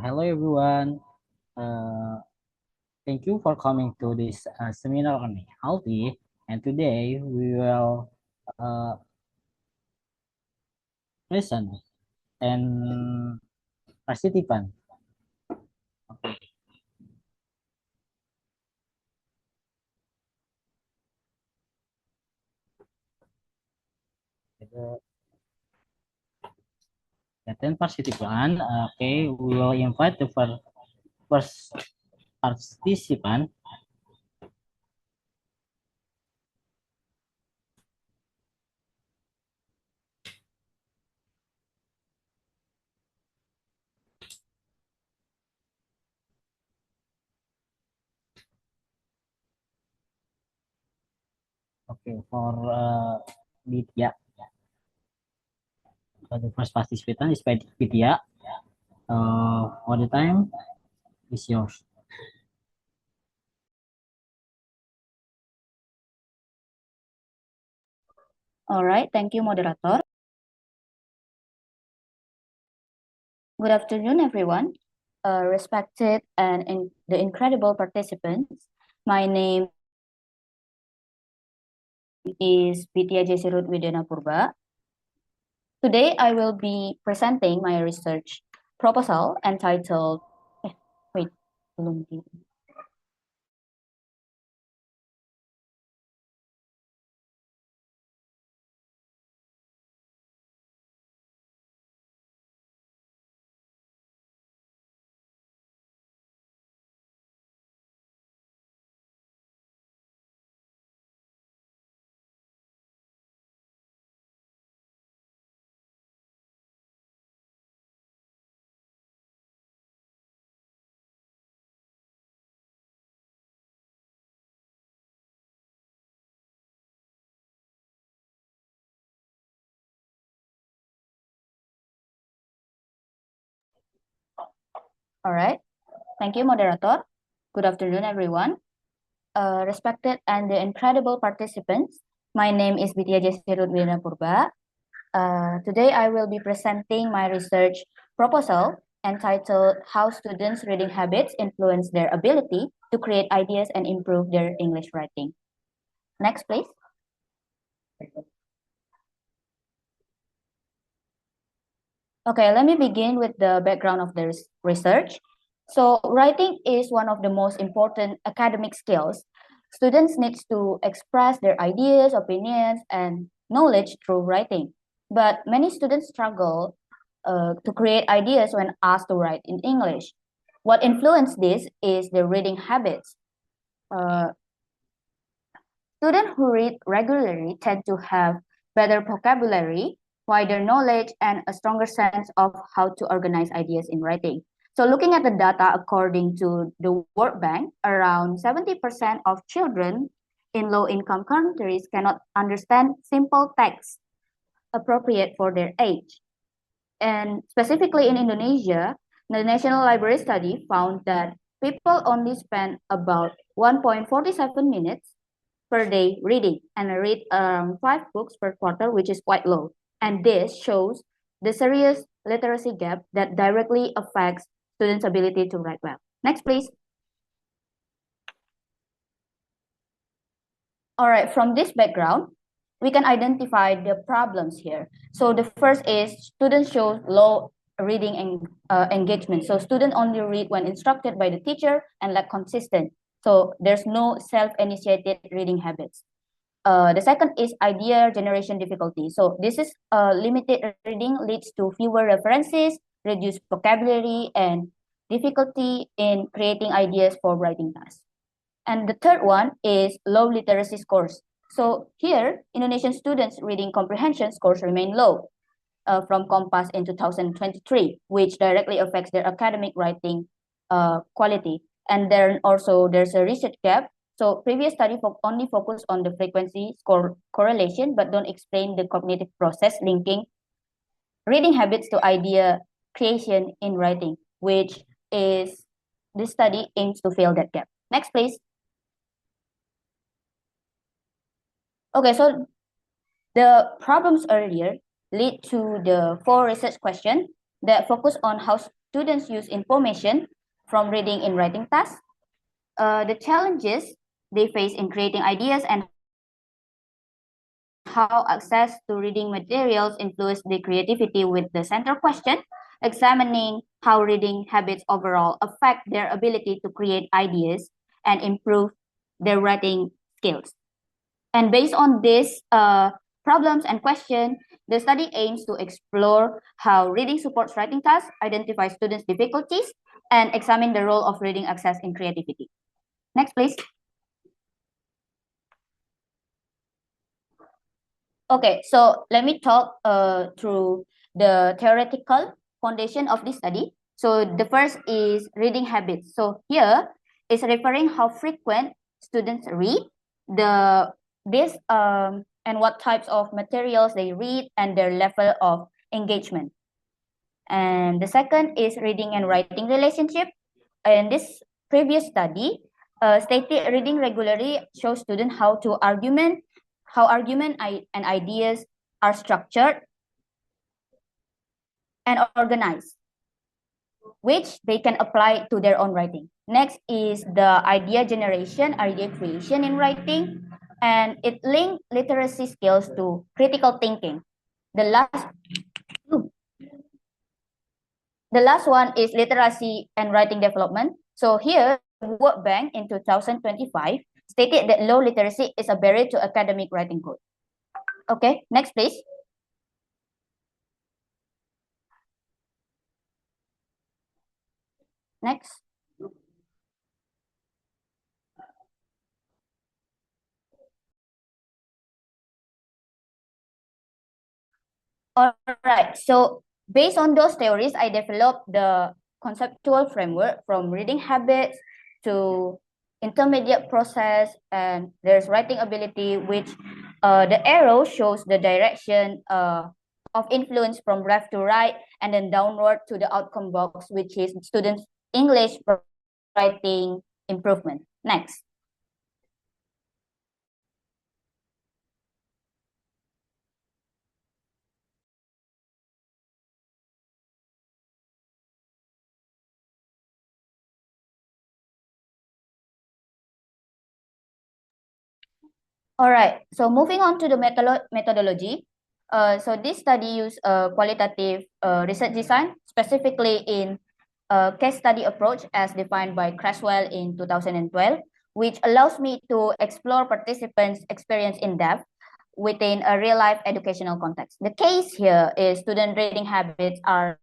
Hello everyone. Uh, Thank you for coming to this seminar on healthy. And today we will uh, listen and participant. The 10 participant. Okay, we will invite the first participant. Okay, for Vidya. The first participant is Vidya. For the time is yours. All right, thank you, moderator. Good afternoon, everyone. Respected and the incredible participants, my name is Vidya Jesirut Widena Purba. Today, I will be presenting my research proposal entitled. Wait, belum di. All right, thank you, moderator. Good afternoon, everyone. Respected and the incredible participants, my name is Vidya Jesirut Widena Purba. Today, I will be presenting my research proposal entitled How Students' Reading Habits Influence Their Ability to Create Ideas and Improve Their English Writing. Next, please. Okay, let me begin with the background of the research. So, writing is one of the most important academic skills. Students need to express their ideas, opinions, and knowledge through writing. But many students struggle to create ideas when asked to write in English. What influences this is the reading habits. Uh, Students who read regularly tend to have better vocabulary, wider knowledge, and a stronger sense of how to organize ideas in writing. So, looking at the data according to the World Bank, around 70% of children in low income countries cannot understand simple text appropriate for their age. And specifically in Indonesia, the National Library study found that people only spend about 1.47 minutes per day reading and read 5 books per quarter, which is quite low. And this shows the serious literacy gap that directly affects students' ability to write well. Next, please. All right, from this background, we can identify the problems here. So the first is students show low reading engagement. So students only read when instructed by the teacher and lack consistent. So there's no self-initiated reading habits. The second is idea generation difficulty. So this is limited reading leads to fewer references, reduced vocabulary, and difficulty in creating ideas for writing tasks. And the third one is low literacy scores. So here, Indonesian students' reading comprehension scores remain low from Compass in 2023, which directly affects their academic writing quality. And then also there's a research gap. So previous study only focus on the frequency score correlation, but don't explain the cognitive process linking reading habits to idea creation in writing, which is this study aims to fill that gap. Next, please. Okay, so the problems earlier lead to the four research questions that focus on how students use information from reading in writing tasks, the challenges they face in creating ideas, and how access to reading materials influence their creativity with the central question, examining how reading habits overall affect their ability to create ideas and improve their writing skills. And based on these problems and questions, the study aims to explore how reading supports writing tasks, identify students' difficulties, and examine the role of reading access in creativity. Next, please. Okay, so let me talk through the theoretical foundation of this study. So the first is reading habits. So here is referring how frequent students read, and what types of materials they read and their level of engagement. And the second is reading and writing relationship. In this previous study, stated reading regularly shows students how argument and ideas are structured and organized, which they can apply to their own writing. Next is the idea generation, idea creation in writing, and it links literacy skills to critical thinking. The last one is literacy and writing development. So here, World Bank in 2025 stated that low literacy is a barrier to academic writing growth. Okay, next please. Next. All right, so based on those theories, I developed the conceptual framework from reading habits to intermediate process, and there's writing ability, which the arrow shows the direction of influence from left to right and then downward to the outcome box, which is students' English writing improvement. Next. All right, so moving on to the methodology. So this study used a qualitative research design, specifically in a case study approach as defined by Creswell in 2012, which allows me to explore participants' experience in depth within a real-life educational context. The case here is student reading habits are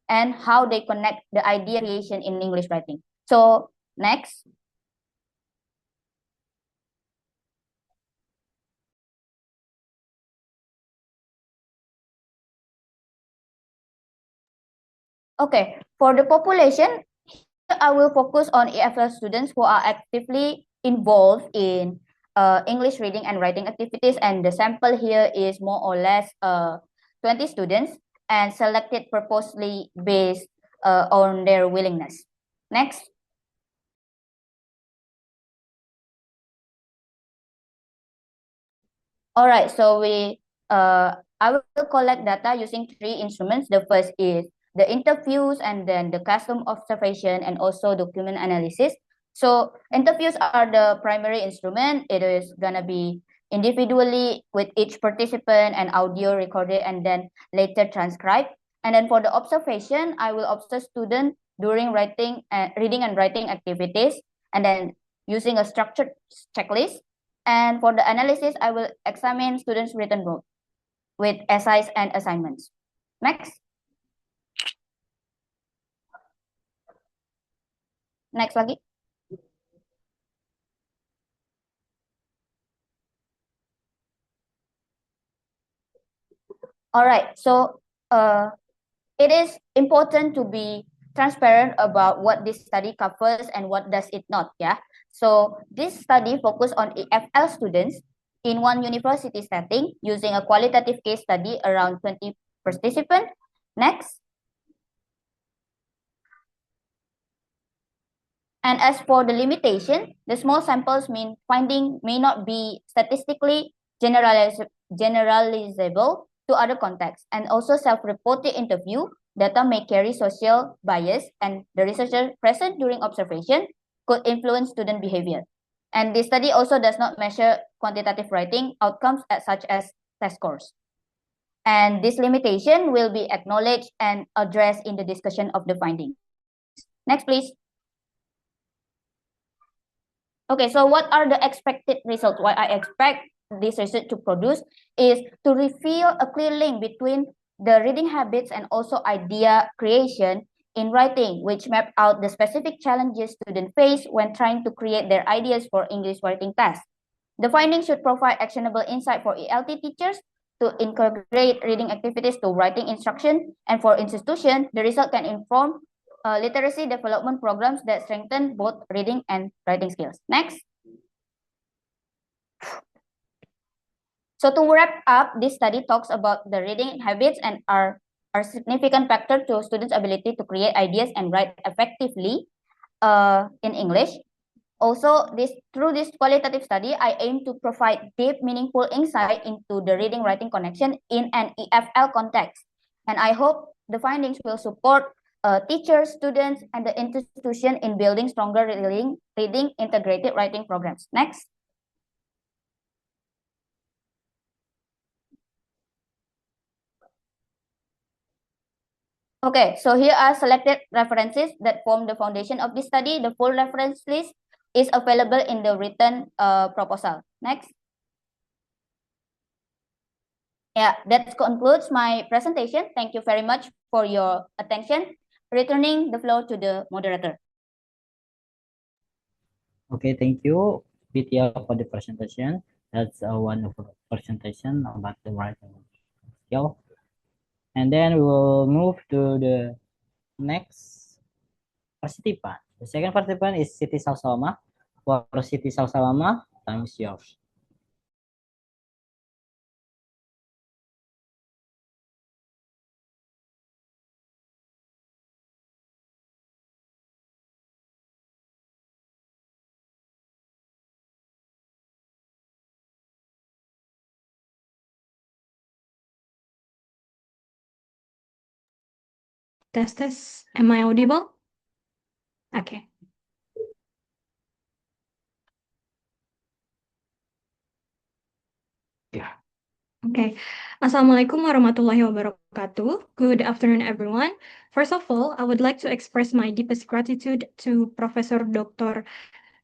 and how they connect the idea creation in English writing. So next. Okay, for the population, I will focus on EFL students who are actively involved in English reading and writing activities, and the sample here is more or less 20 students and selected purposely based on their willingness. Next. All right, so I will collect data using 3 instruments. The first is the interviews, and then the custom observation, and also document analysis. So interviews are the primary instrument. It is gonna be individually with each participant and audio recorded and then later transcribed. And then for the observation, I will observe students during reading and writing activities, and then using a structured checklist. And for the analysis, I will examine students' written work with essays and assignments. Next. Next lagi. All right, so it is important to be transparent about what this study covers and what does it not, yeah? So this study focused on EFL students in one university setting using a qualitative case study around 20 participants. Next. And as for the limitation, the small samples mean finding may not be statistically generalizable to other contexts, and also self-reported interview data may carry social bias, and the researcher present during observation could influence student behavior. And this study also does not measure quantitative writing outcomes such as test scores. And this limitation will be acknowledged and addressed in the discussion of the findings. Next, please. Okay, so what are the expected results? What I expect this research to produce is to reveal a clear link between the reading habits and also idea creation in writing, which map out the specific challenges students face when trying to create their ideas for English writing tests. The findings should provide actionable insight for ELT teachers to integrate reading activities to writing instruction, and for institutions, the result can inform literacy development programs that strengthen both reading and writing skills. Next. So to wrap up, this study talks about the reading habits and are significant factor to students' ability to create ideas and write effectively in English. Also, through this qualitative study, I aim to provide deep, meaningful insight into the reading-writing connection in an EFL context. And I hope the findings will support teachers, students, and the institution in building stronger reading integrated writing programs. Next. Okay, so here are selected references that form the foundation of this study. The full reference list is available in the written proposal. Next. Yeah, that concludes my presentation. Thank you very much for your attention. Returning the floor to the moderator. Okay, thank you, Vidya, for the presentation. That's a wonderful presentation about the writing skill. And then we will move to the next participant. The second participant is Siti Salsalama. For Siti Salsalama, time is yours. Test. Am I audible? Okay. Yeah. Okay. Assalamualaikum warahmatullahi wabarakatuh. Good afternoon, everyone. First of all, I would like to express my deepest gratitude to Professor Dr.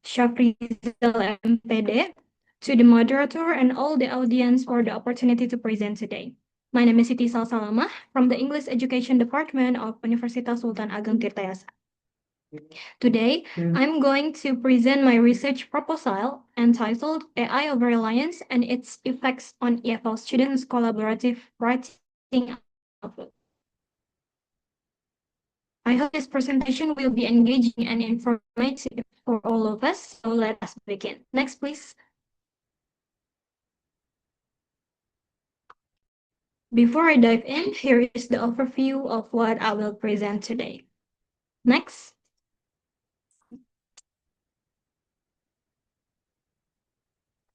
Shafrizal MPD, to the moderator and all the audience for the opportunity to present today. My name is Siti Salsalamah from the English Education Department of Universitas Sultan Ageng Tirtayasa. Today, I'm going to present my research proposal entitled AI Over-Reliance and its Effects on EFL Students' Collaborative Writing Output. I hope this presentation will be engaging and informative for all of us, so let us begin. Next, please. Before I dive in, here is the overview of what I will present today. Next.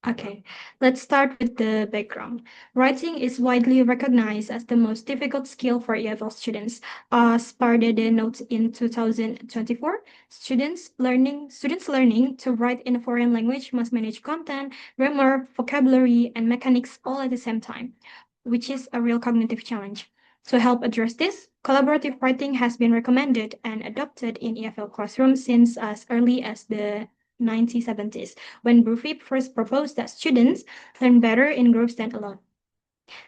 Okay, let's start with the background. Writing is widely recognized as the most difficult skill for EFL students. As per the notes in 2024, students learning to write in a foreign language must manage content, grammar, vocabulary, and mechanics all at the same time, which is a real cognitive challenge. To help address this, collaborative writing has been recommended and adopted in EFL classrooms since as early as the 1970s, when Bruffy first proposed that students learn better in groups than alone.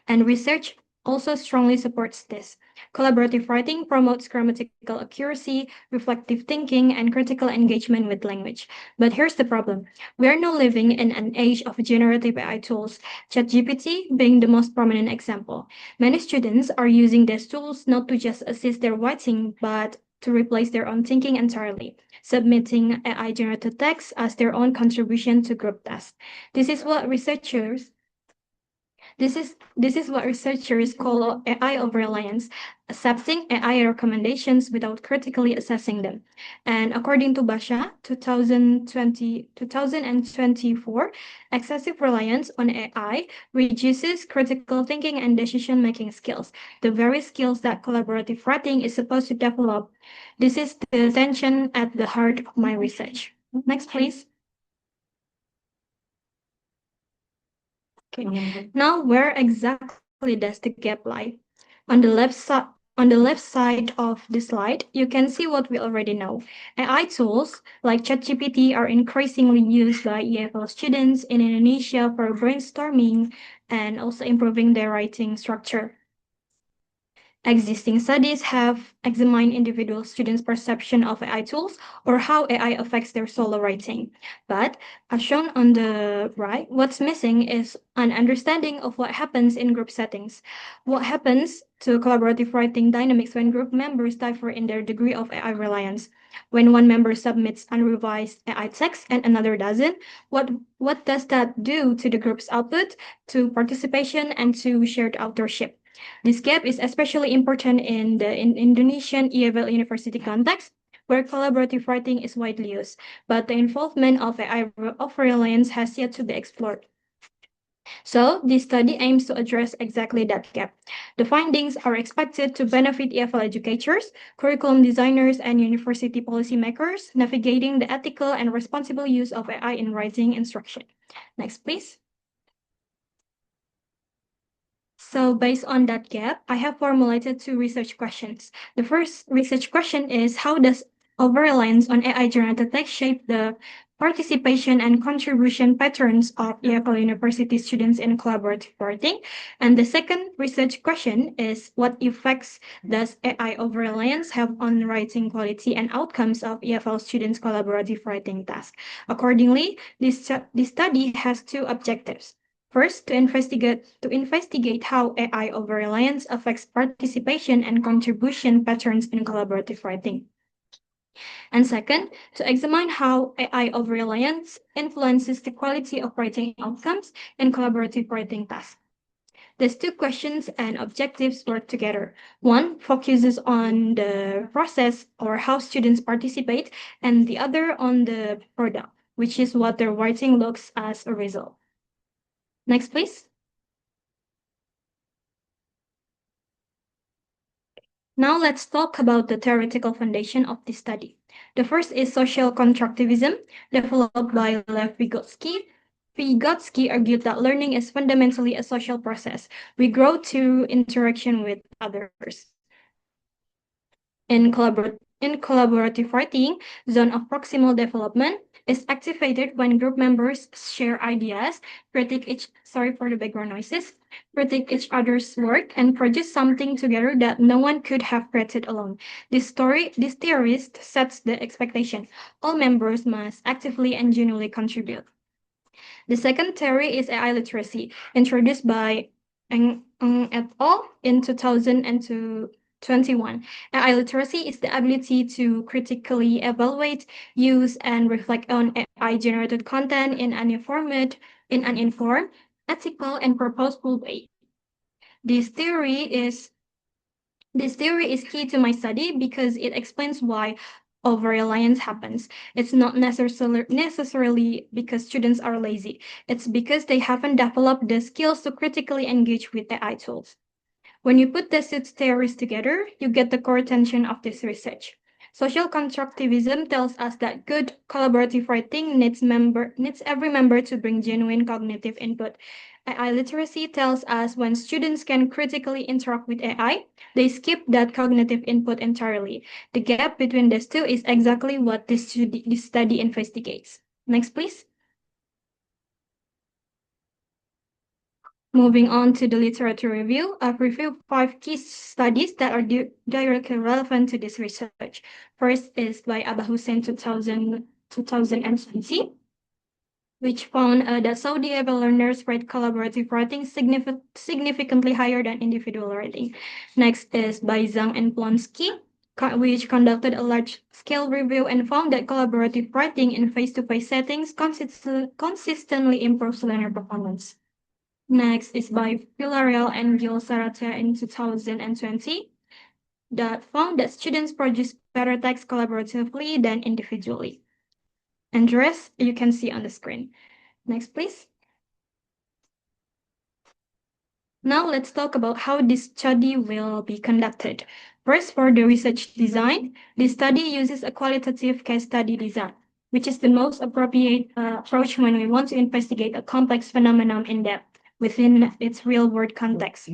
And research also strongly supports this. Collaborative writing promotes grammatical accuracy, reflective thinking, and critical engagement with language. But here's the problem. We are now living in an age of generative AI tools, ChatGPT being the most prominent example. Many students are using these tools not to just assist their writing, but to replace their own thinking entirely, submitting AI-generated text as their own contribution to group tasks. This is what researchers This is what researchers call AI over-reliance, accepting AI recommendations without critically assessing them. And according to Basha, 2024, excessive reliance on AI reduces critical thinking and decision-making skills, the very skills that collaborative writing is supposed to develop. This is the tension at the heart of my research. Next, please. Okay. Now, where exactly does the gap lie? On the left side, of the slide, you can see what we already know. AI tools like ChatGPT are increasingly used by EFL students in Indonesia for brainstorming and also improving their writing structure. Existing studies have examined individual students' perception of AI tools or how AI affects their solo writing. But as shown on the right, what's missing is an understanding of what happens in group settings. What happens to collaborative writing dynamics when group members differ in their degree of AI reliance? When one member submits unrevised AI text and another doesn't, what does that do to the group's output, to participation, and to shared authorship? This gap is especially important in the Indonesian EFL University context, where collaborative writing is widely used, but the involvement of AI of reliance has yet to be explored. So, this study aims to address exactly that gap. The findings are expected to benefit EFL educators, curriculum designers, and university policymakers navigating the ethical and responsible use of AI in writing instruction. Next, please. So based on that gap, I have formulated two research questions. The first research question is, how does over-reliance on AI-generated text shape the participation and contribution patterns of EFL University students in collaborative writing? And the second research question is, what effects does AI over-reliance have on writing quality and outcomes of EFL students' collaborative writing task? Accordingly, this study has two objectives. First, to investigate how AI over-reliance affects participation and contribution patterns in collaborative writing. And second, to examine how AI over-reliance influences the quality of writing outcomes in collaborative writing tasks. These two questions and objectives work together. One focuses on the process or how students participate, and the other on the product, which is what their writing looks as a result. Next, please. Now let's talk about the theoretical foundation of this study. The first is social constructivism, developed by Lev Vygotsky. Vygotsky argued that learning is fundamentally a social process. We grow through interaction with others. In collaborative writing, zone of proximal development is activated when group members share ideas, critique each other's work, and produce something together that no one could have created alone. This theorist sets the expectation. All members must actively and genuinely contribute. The second theory is AI literacy, introduced by Ng et al. In 2021. AI literacy is the ability to critically evaluate, use, and reflect on AI-generated content in an informed, ethical, and purposeful way. This theory is key to my study because it explains why over-reliance happens. It's not necessarily because students are lazy. It's because they haven't developed the skills to critically engage with AI tools. When you put these theories together, you get the core tension of this research. Social constructivism tells us that good collaborative writing needs every member to bring genuine cognitive input. AI literacy tells us when students can critically interact with AI, they skip that cognitive input entirely. The gap between these two is exactly what this study investigates. Next, please. Moving on to the literature review, I've reviewed 5 key studies that are directly relevant to this research. First is by Abba Hussein 2020, which found that Saudi Arabia learners rate collaborative writing significantly higher than individual writing. Next is by Zhang and Plonsky, which conducted a large-scale review and found that collaborative writing in face-to-face settings consistently improves learner performance. Next is by Villarreal and Gil Saratia in 2020 that found that students produce better text collaboratively than individually. And the rest you can see on the screen. Next, please. Now let's talk about how this study will be conducted. First, for the research design, this study uses a qualitative case study design, which is the most appropriate approach when we want to investigate a complex phenomenon in depth within its real-world context.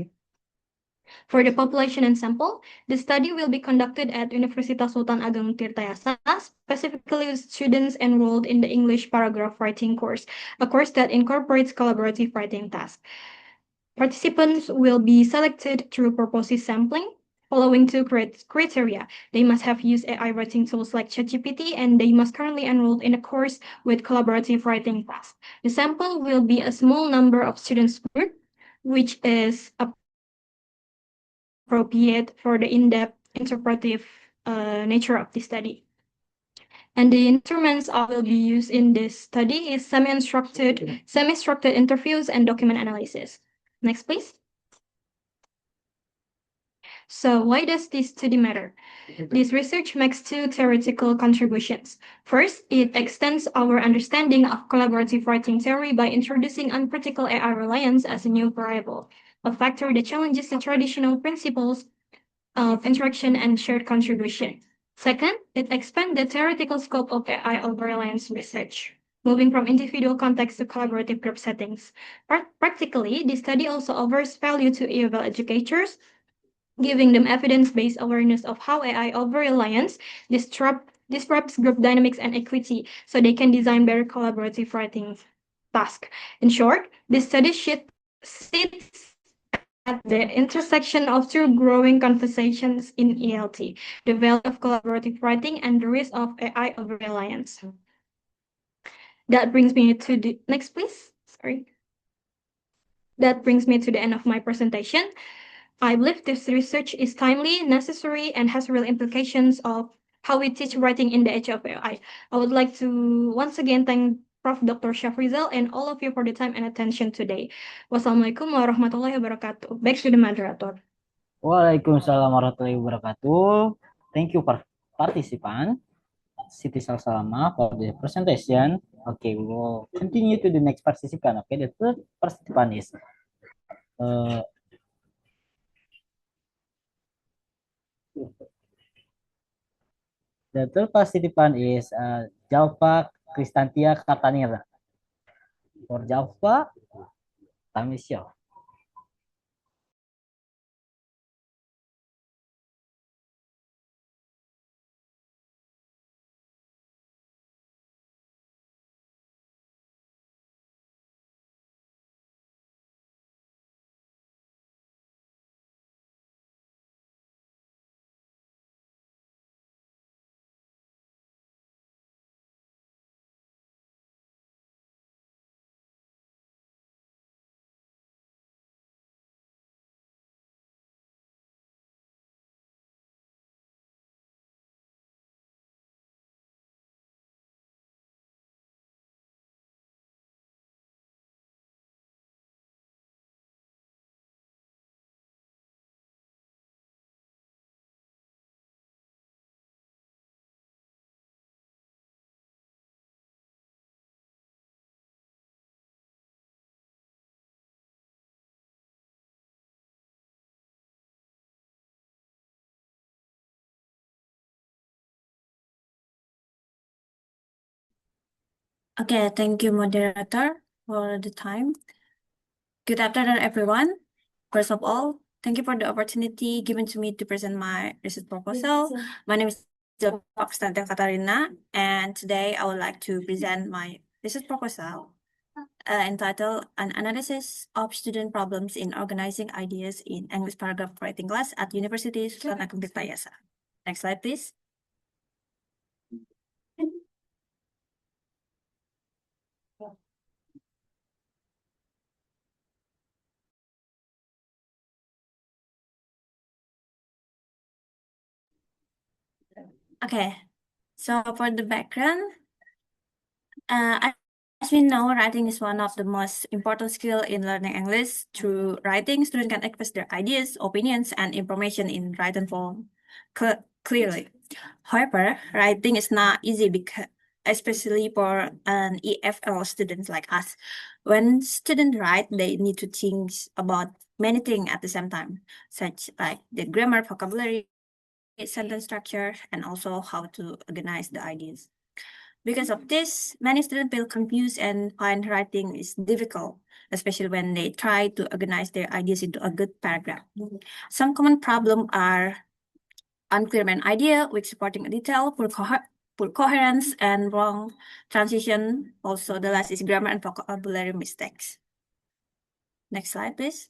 For the population and sample, the study will be conducted at Universitas Sultan Ageng Tirtayasa, specifically with students enrolled in the English paragraph writing course, a course that incorporates collaborative writing tasks. Participants will be selected through purposive sampling, following two criteria. They must have used AI writing tools like ChatGPT, and they must currently enrolled in a course with collaborative writing tasks. The sample will be a small number of students group, which is appropriate for the in-depth interpretive nature of the study. And the instruments I will be used in this study is semi-structured interviews and document analysis. Next, please. So why does this study matter? This research makes two theoretical contributions. First, it extends our understanding of collaborative writing theory by introducing uncritical AI reliance as a new variable, a factor that challenges the traditional principles of interaction and shared contribution. Second, it expands the theoretical scope of AI over reliance research, moving from individual context to collaborative group settings. Practically, this study also offers value to EFL educators, giving them evidence-based awareness of how AI over-reliance disrupts group dynamics and equity so they can design better collaborative writing tasks. In short, this study sits at the intersection of two growing conversations in ELT, the value of collaborative writing and the risk of AI over-reliance. That brings me to the next, please. Sorry. That brings me to the end of my presentation. I believe this research is timely, necessary, and has real implications of how we teach writing in the age of AI. I would like to once again thank Prof. Dr. Shafrizal and all of you for the time and attention today. Wassalamualaikum warahmatullahi wabarakatuh. Back to the moderator. Waalaikumsalam warahmatullahi wabarakatuh. Thank you, participant. Siti Salama for the presentation. Okay, we will continue to the next participant. Okay, the third participant is Jalva Kristantia Kartanira. For Jalva, time is yours. Okay, thank you, moderator, for the time. Good afternoon, everyone. First of all, thank you for the opportunity given to me to present my research proposal. My name is Constantia Katarina, and today I would like to present my research proposal entitled An Analysis of Student Problems in Organizing Ideas in English Paragraph Writing Class at University Sultan Ageng Tirtayasa. Next slide, please. Okay, so for the background, I As we know, writing is one of the most important skills in learning English. Through writing, students can express their ideas, opinions, and information in written form clearly. However, writing is not easy because, especially for an EFL students like us. When students write, they need to think about many things at the same time, such like the grammar, vocabulary, sentence structure, and also how to organize the ideas. Because of this, many students feel confused and find writing is difficult, especially when they try to organize their ideas into a good paragraph. Some common problems are unclear main idea, weak supporting detail, poor coherence, and wrong transition. Also, the last is grammar and vocabulary mistakes. Next slide, please.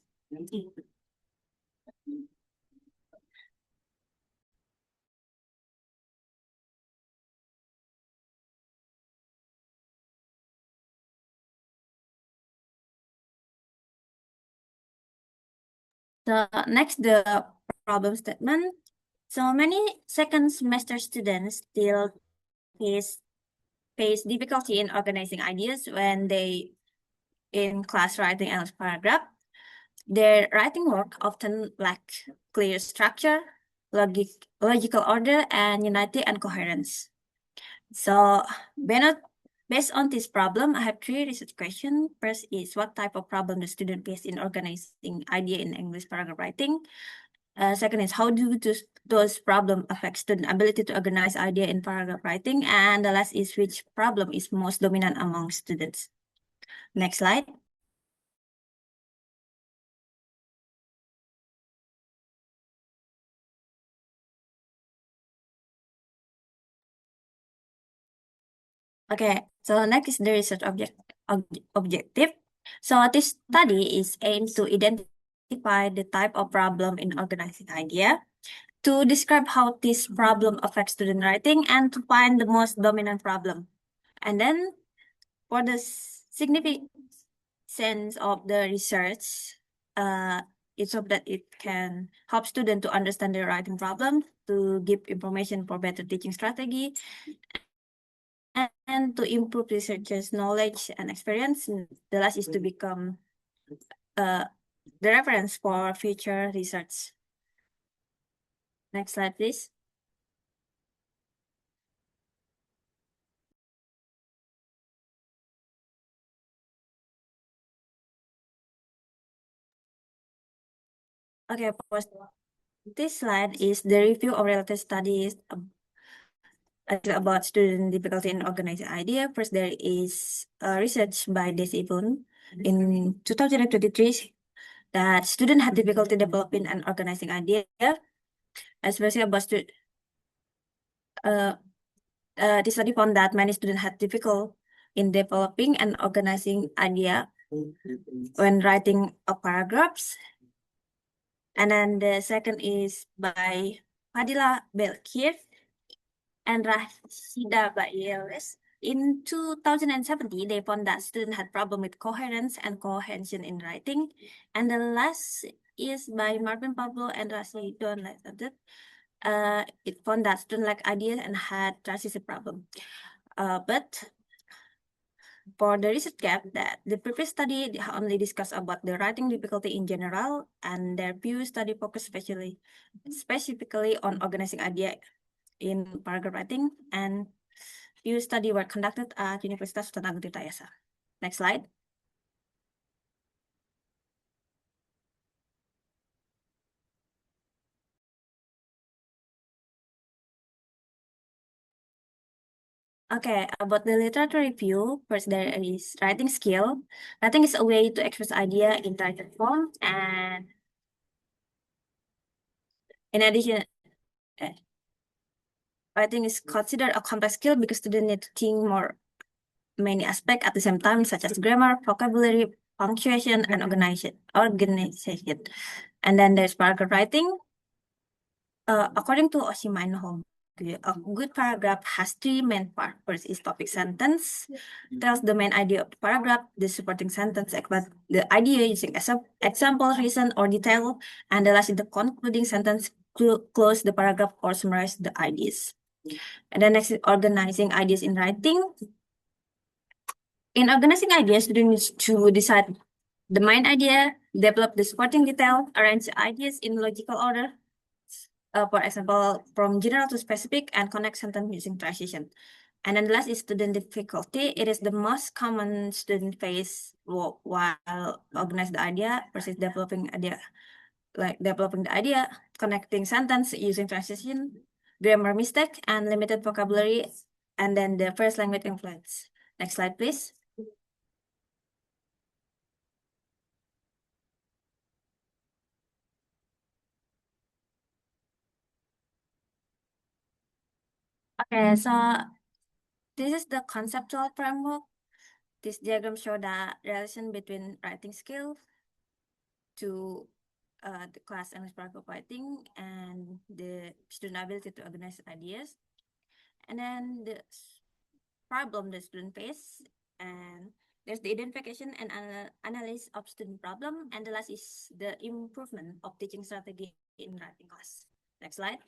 The problem statement. So many second semester students still face difficulty in organizing ideas when they in class writing English paragraph. Their writing work often lack clear structure, logical order, and unity and coherence. So based on this problem, I have 3 research questions. First is what type of problem the student face in organizing idea in English paragraph writing. Second is how do those problems affect student ability to organize idea in paragraph writing. And the last is which problem is most dominant among students. Next slide. Okay, so next is the research objective. So this study is aimed to identify the type of problem in organizing idea, to describe how this problem affects student writing, and to find the most dominant problem. And then for the significance of the research, it's hope that it can help students to understand their writing problem, to give information for better teaching strategy, and to improve researchers' knowledge and experience. The last is to become the reference for future research. Next slide, please. Okay, first, this slide is the review of related studies about student difficulty in organizing idea. First, there is research by Desi Boon in 2023 that students had difficulty developing and organizing idea, especially about this study found that many students had difficulty in developing and organizing idea when writing a paragraphs. And then the second is by Fadila Belkir and Rashida Bayeles. In 2017, they found that students had problem with coherence and cohesion in writing. And the last is by Marvin Pablo and Rasidon. It found that students lacked ideas and had transition problem. But for the research gap, that the previous study only discussed about the writing difficulty in general, and their few study focused specifically on organizing idea in paragraph writing, and few study were conducted at Universitas Sultan Agung Tirtayasa. Next slide. Okay, about the literature review, first there is writing skill. Writing is a way to express idea in written form, and in addition, writing is considered a complex skill because students need to think many aspects at the same time, such as grammar, vocabulary, punctuation, and organization. And then there's paragraph writing. According to Oshima and Hong, a good paragraph has 3 main parts. First is topic sentence, tells the main idea of the paragraph, the supporting sentence about the idea using example, reason, or detail, and the last is the concluding sentence, close the paragraph or summarize the ideas. And then next is organizing ideas in writing. In organizing ideas, students need to decide the main idea, develop the supporting detail, arrange ideas in logical order, for example, from general to specific, and connect sentence using transition. And then the last is student difficulty. It is the most common student face while organize the idea versus developing idea, like developing the idea, connecting sentence using transition, grammar mistake, and limited vocabulary, and then the first language influence. Next slide, please. Okay, so this is the conceptual framework. This diagram shows the relation between writing skill to the class English paragraph writing and the student ability to organize ideas. And then the problem the student face, and there's the identification and analysis of student problem, and the last is the improvement of teaching strategy in writing class. Next slide.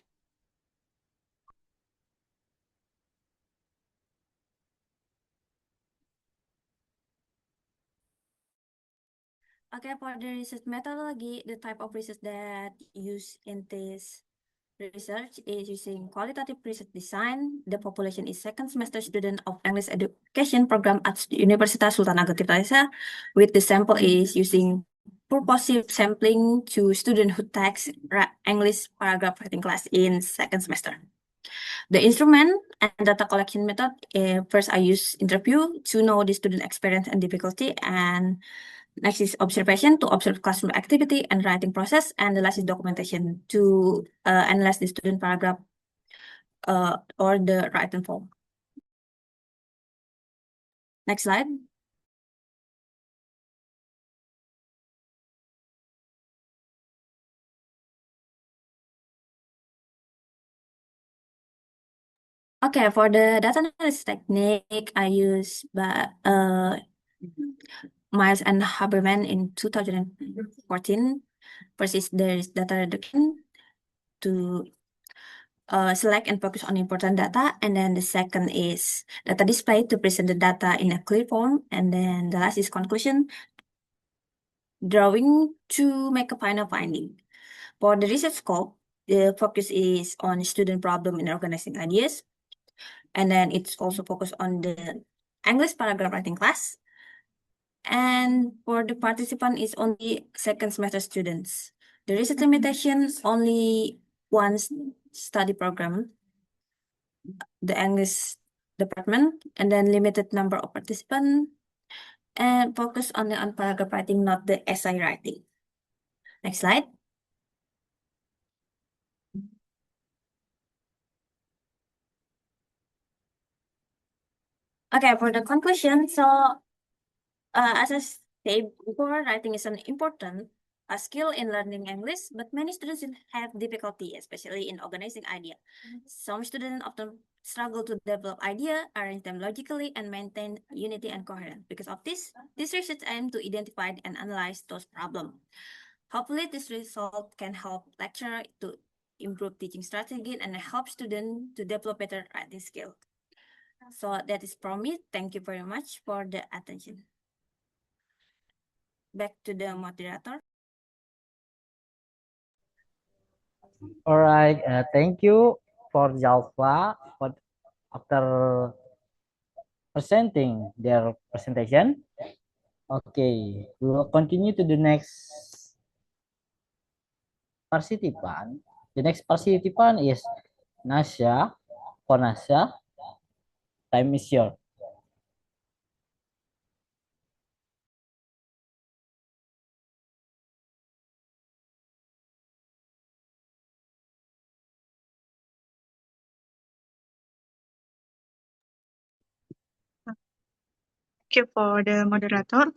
Okay, for the research methodology, the type of research that used in this research is using qualitative research design. The population is second semester student of English education program at Universitas Sultan Ageng Tirta, with the sample is using purposive sampling to student who takes English paragraph writing class in second semester. The instrument and data collection method, first I use interview to know the student experience and difficulty, and next is observation to observe classroom activity and writing process, and the last is documentation to analyze the student paragraph or the written form. Next slide. Okay, for the data analysis technique, I use Miles and Haberman in 2014. First is there is data reduction to select and focus on important data, and then the second is data display to present the data in a clear form, and then the last is conclusion drawing to make a final finding. For the research scope, the focus is on student problem in organizing ideas, and then it's also focused on the English paragraph writing class. And for the participant is only second semester students. The research limitations only one study program, the English department, and then limited number of participants, and focus on the paragraph writing, not the essay writing. Next slide. Okay, for the conclusion, so as I said before, writing is an important skill in learning English, but many students have difficulty, especially in organizing idea. Some students often struggle to develop idea, arrange them logically, and maintain unity and coherence. Because of this research aims to identify and analyze those problems. Hopefully, this result can help lecturer to improve teaching strategy and help students to develop better writing skill. So that is from me. Thank you very much for the attention. Back to the moderator. All right, thank you for Jalfa for after presenting their presentation. Okay, we will continue to the next participant. The next participant is Nasha. For Nasha, time is yours. Thank you for the moderator.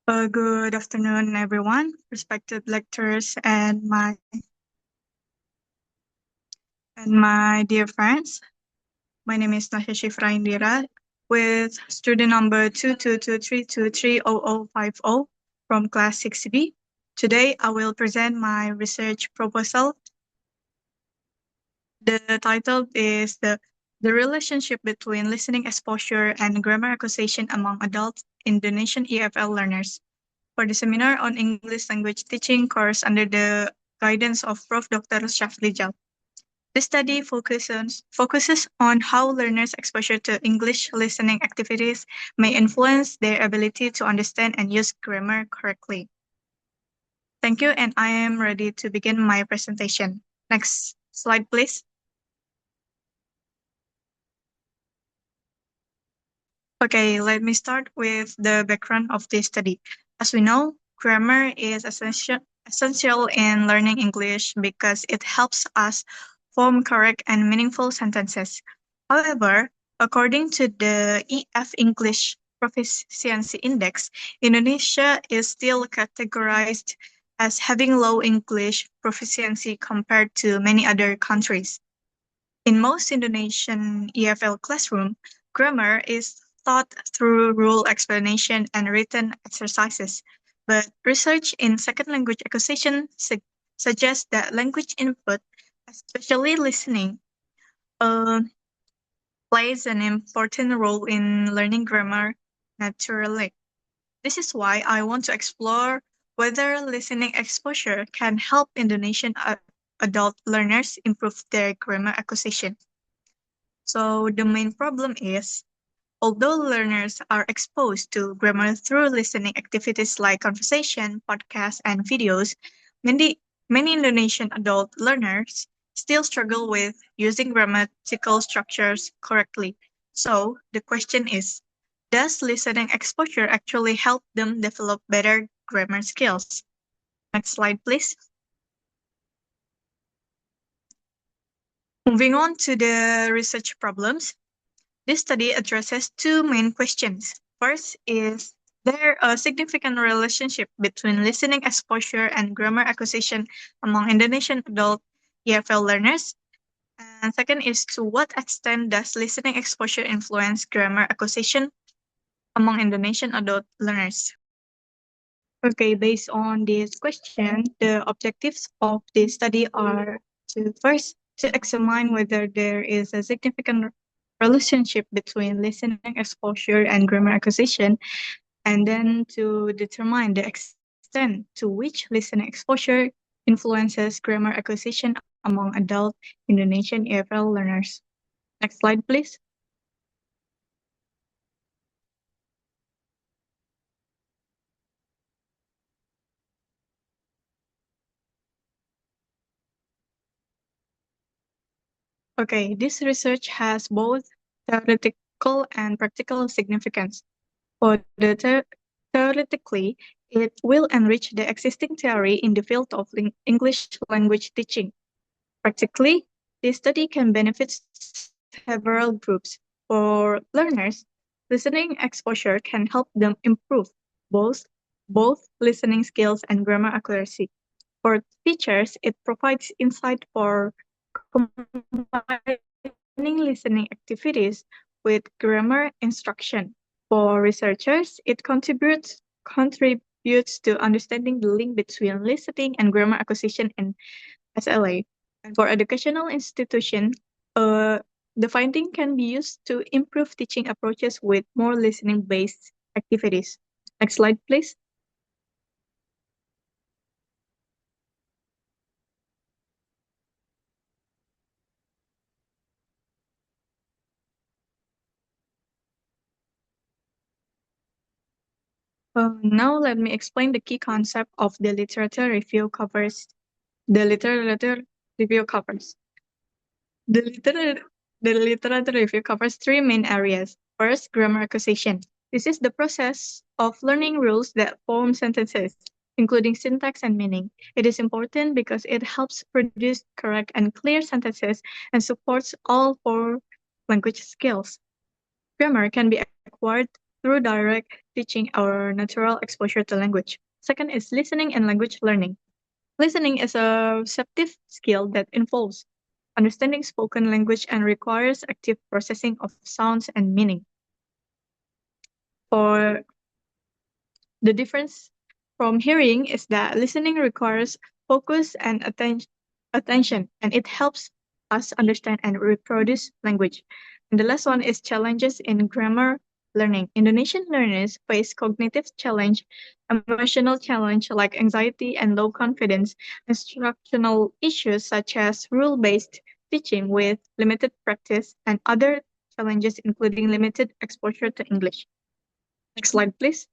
Good afternoon, everyone, respected lecturers, and my dear friends. My name is Nasha Shifra Indira with student number 22232300050 from class 6B. Today, I will present my research proposal. The title is the The relationship between listening exposure and grammar acquisition among adult Indonesian EFL learners. For the seminar on English language teaching course under the guidance of Prof. Dr. Shafli Jal. This study focuses on how learners' exposure to English listening activities may influence their ability to understand and use grammar correctly. Thank you, and I am ready to begin my presentation. Next slide, please. Okay, let me start with the background of this study. As we know, grammar is essential in learning English because it helps us form correct and meaningful sentences. However, according to the EF English Proficiency Index, Indonesia is still categorized as having low English proficiency compared to many other countries. In most Indonesian EFL classroom, grammar is taught through rule explanation and written exercises. But research in second language acquisition suggests that language input, especially listening, plays an important role in learning grammar naturally. This is why I want to explore whether listening exposure can help Indonesian adult learners improve their grammar acquisition. So the main problem is, although learners are exposed to grammar through listening activities like conversation, podcasts, and videos, many Indonesian adult learners still struggle with using grammatical structures correctly. So the question is, does listening exposure actually help them develop better grammar skills? Next slide, please. Moving on to the research problems. This study addresses two main questions. First, is there a significant relationship between listening exposure and grammar acquisition among Indonesian adult EFL learners? And second is, to what extent does listening exposure influence grammar acquisition among Indonesian adult learners? Okay, based on this question, the objectives of this study are to first to examine whether there is a significant relationship between listening exposure and grammar acquisition, and then to determine the extent to which listening exposure influences grammar acquisition among adult Indonesian EFL learners. Next slide, please. Okay, this research has both theoretical and practical significance. For the theoretically, it will enrich the existing theory in the field of English language teaching. Practically, this study can benefit several groups. For learners, listening exposure can help them improve both listening skills and grammar accuracy. For teachers, it provides insight for combining listening activities with grammar instruction. For researchers, it contributes to understanding the link between listening and grammar acquisition in SLA. And for educational institution, the finding can be used to improve teaching approaches with more listening-based activities. Next slide, please. Now let me explain the key concept of the literature review covers. The literature review covers. The literature review covers three main areas. First, grammar acquisition. This is the process of learning rules that form sentences, including syntax and meaning. It is important because it helps produce correct and clear sentences and supports all four language skills. Grammar can be acquired through direct teaching or natural exposure to language. Second is listening and language learning. Listening is a receptive skill that involves understanding spoken language and requires active processing of sounds and meaning. For the difference from hearing is that listening requires focus and attention, and it helps us understand and reproduce language. And the last one is challenges in grammar learning. Indonesian learners face cognitive challenge, emotional challenge like anxiety and low confidence, instructional issues such as rule-based teaching with limited practice, and other challenges including limited exposure to English. Next slide, please.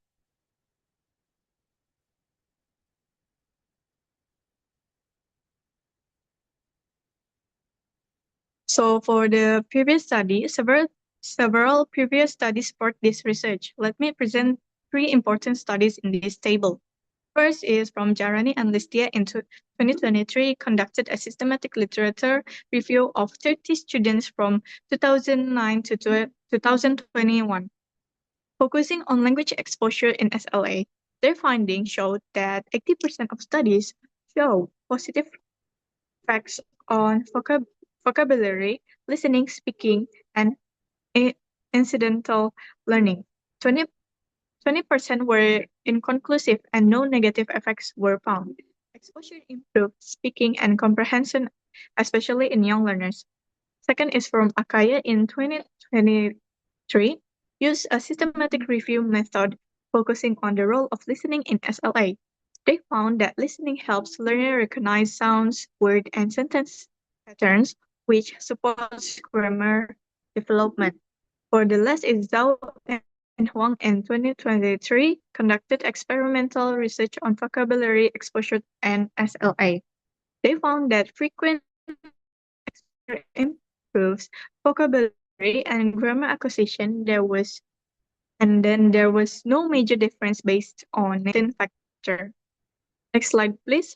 So for the previous study, several previous studies support this research. Let me present three important studies in this table. First is from Jarani and Listia in 2023, conducted a systematic literature review of 30 students from 2009 to 2021, focusing on language exposure in SLA. Their findings showed that 80% of studies show positive effects on vocabulary, listening, speaking, and incidental learning. 20% were inconclusive and no negative effects were found. Exposure improved speaking and comprehension, especially in young learners. Second is from Akaya in 2023, used a systematic review method focusing on the role of listening in SLA. They found that listening helps learners recognize sounds, word, and sentence patterns, which supports grammar development. For the last is Zhao and Huang in 2023 conducted experimental research on vocabulary exposure and SLA. They found that frequent exposure improves vocabulary and grammar acquisition. There was no major difference based on 19 factor. Next slide, please.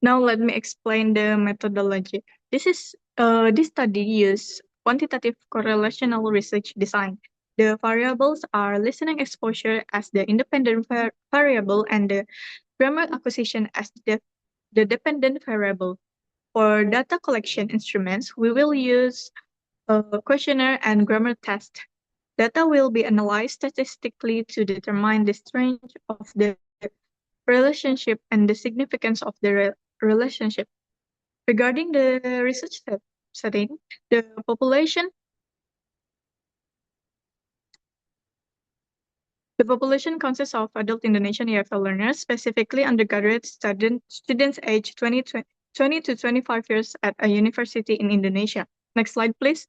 Now let me explain the methodology. This study used quantitative correlational research design. The variables are listening exposure as the independent variable and the grammar acquisition as the dependent variable. For data collection instruments, we will use a questionnaire and grammar test. Data will be analyzed statistically to determine the strength of the relationship and the significance of the relationship. Regarding the research setting, the population consists of adult Indonesian EFL learners, specifically undergraduate students aged 20 to 25 years at a university in Indonesia. Next slide, please.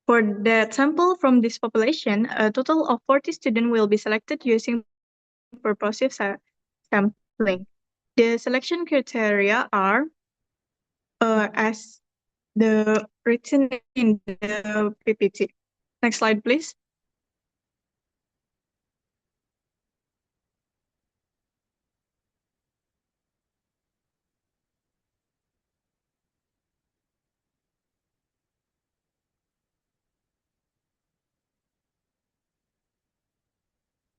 For the sample from this population, a total of 40 students will be selected using purposive sampling. The selection criteria are as the written in the PPT. Next slide, please.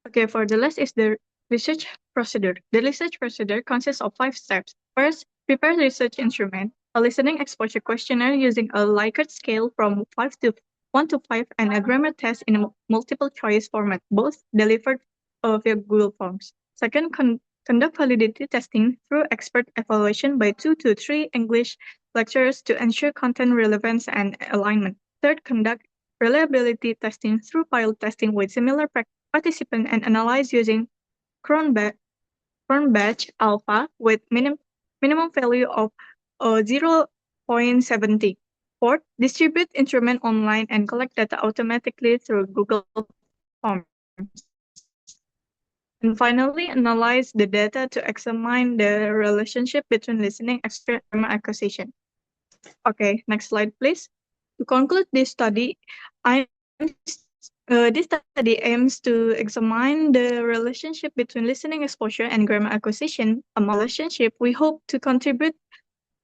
Okay, for the last is the research procedure. The research procedure consists of 5 steps. First, prepare research instrument, a listening exposure questionnaire using a Likert scale from 1 to 5, and a grammar test in a multiple choice format, both delivered via Google Forms. Second, conduct validity testing through expert evaluation by 2 to 3 English lecturers to ensure content relevance and alignment. Third, conduct reliability testing through pilot testing with similar participant and analyze using Cronbach alpha with minimum value of 0.70. Fourth, distribute instrument online and collect data automatically through Google Forms. And finally, analyze the data to examine the relationship between listening and grammar acquisition. Okay, next slide, please. To conclude this study, this study aims to examine the relationship between listening exposure and grammar acquisition. Among relationship, we hope to contribute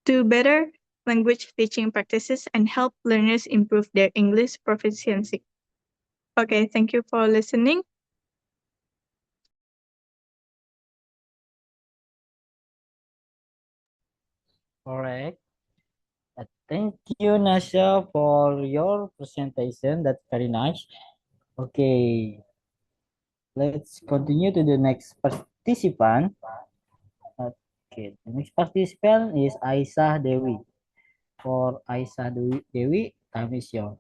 to better language teaching practices and help learners improve their English proficiency. Okay, thank you for listening. Alright. Thank you, Nasha, for your presentation. That's very nice. Okay, let's continue to the next participant. Okay, the next participant is Aisyah Dewi. For Aisyah Dewi, time is yours.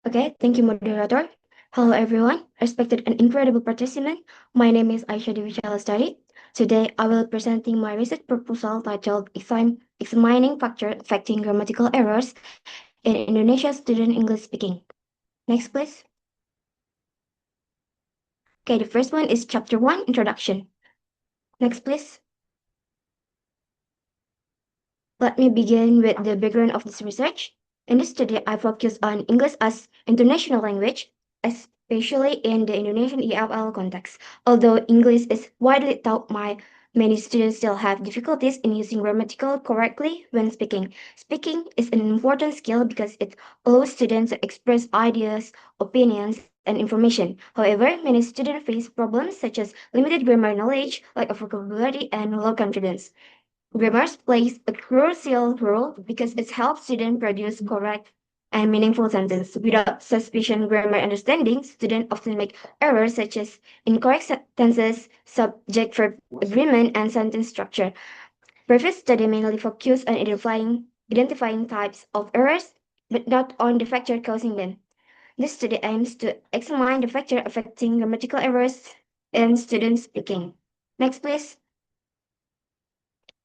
Okay, thank you, moderator. Hello, everyone, respected and incredible participant. My name is Aisha Dewi Chalastari. Today, I will presenting my research proposal titled Examining Factors Affecting Grammatical Errors in Indonesia Student English Speaking. Next, please. Okay, the first one is Chapter 1, Introduction. Next, please. Let me begin with the background of this research. In this study, I focus on English as international language, especially in the Indonesian EFL context. Although English is widely taught, many students still have difficulties in using grammatical correctly when speaking. Speaking is an important skill because it allows students to express ideas, opinions, and information. However, many students face problems such as limited grammar knowledge, lack of vocabulary, and low confidence. Grammar plays a crucial role because it helps students produce correct and meaningful sentences. Without sufficient grammar understanding, students often make errors such as incorrect tenses, subject-verb agreement, and sentence structure. Previous study mainly focused on identifying types of errors, but not on the factor causing them. This study aims to examine the factor affecting grammatical errors in student speaking. Next, please.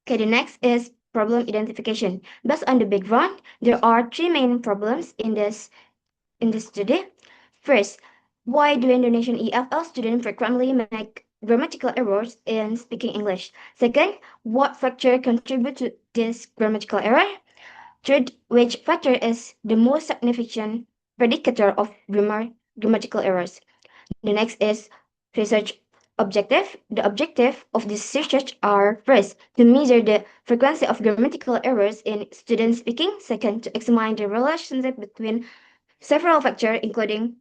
Okay, the next is problem identification. Based on the background, there are three main problems in this study. First, why do Indonesian EFL students frequently make grammatical errors in speaking English? Second, what factor contribute to this grammatical error? Third, which factor is the most significant predicator of grammatical errors? The next is research objective. The objective of this research are first, to measure the frequency of grammatical errors in student speaking. Second, to examine the relationship between several factors, including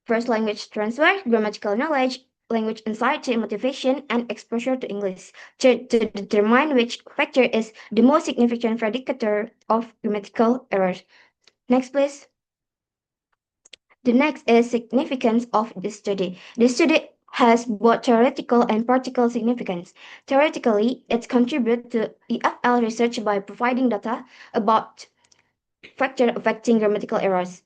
first language transfer, grammatical knowledge, language anxiety, motivation, and exposure to English. Third, to determine which factor is the most significant predicator of grammatical errors. Next, please. The next is significance of the study. The study has both theoretical and practical significance. Theoretically, it contributes to EFL research by providing data about factors affecting grammatical errors.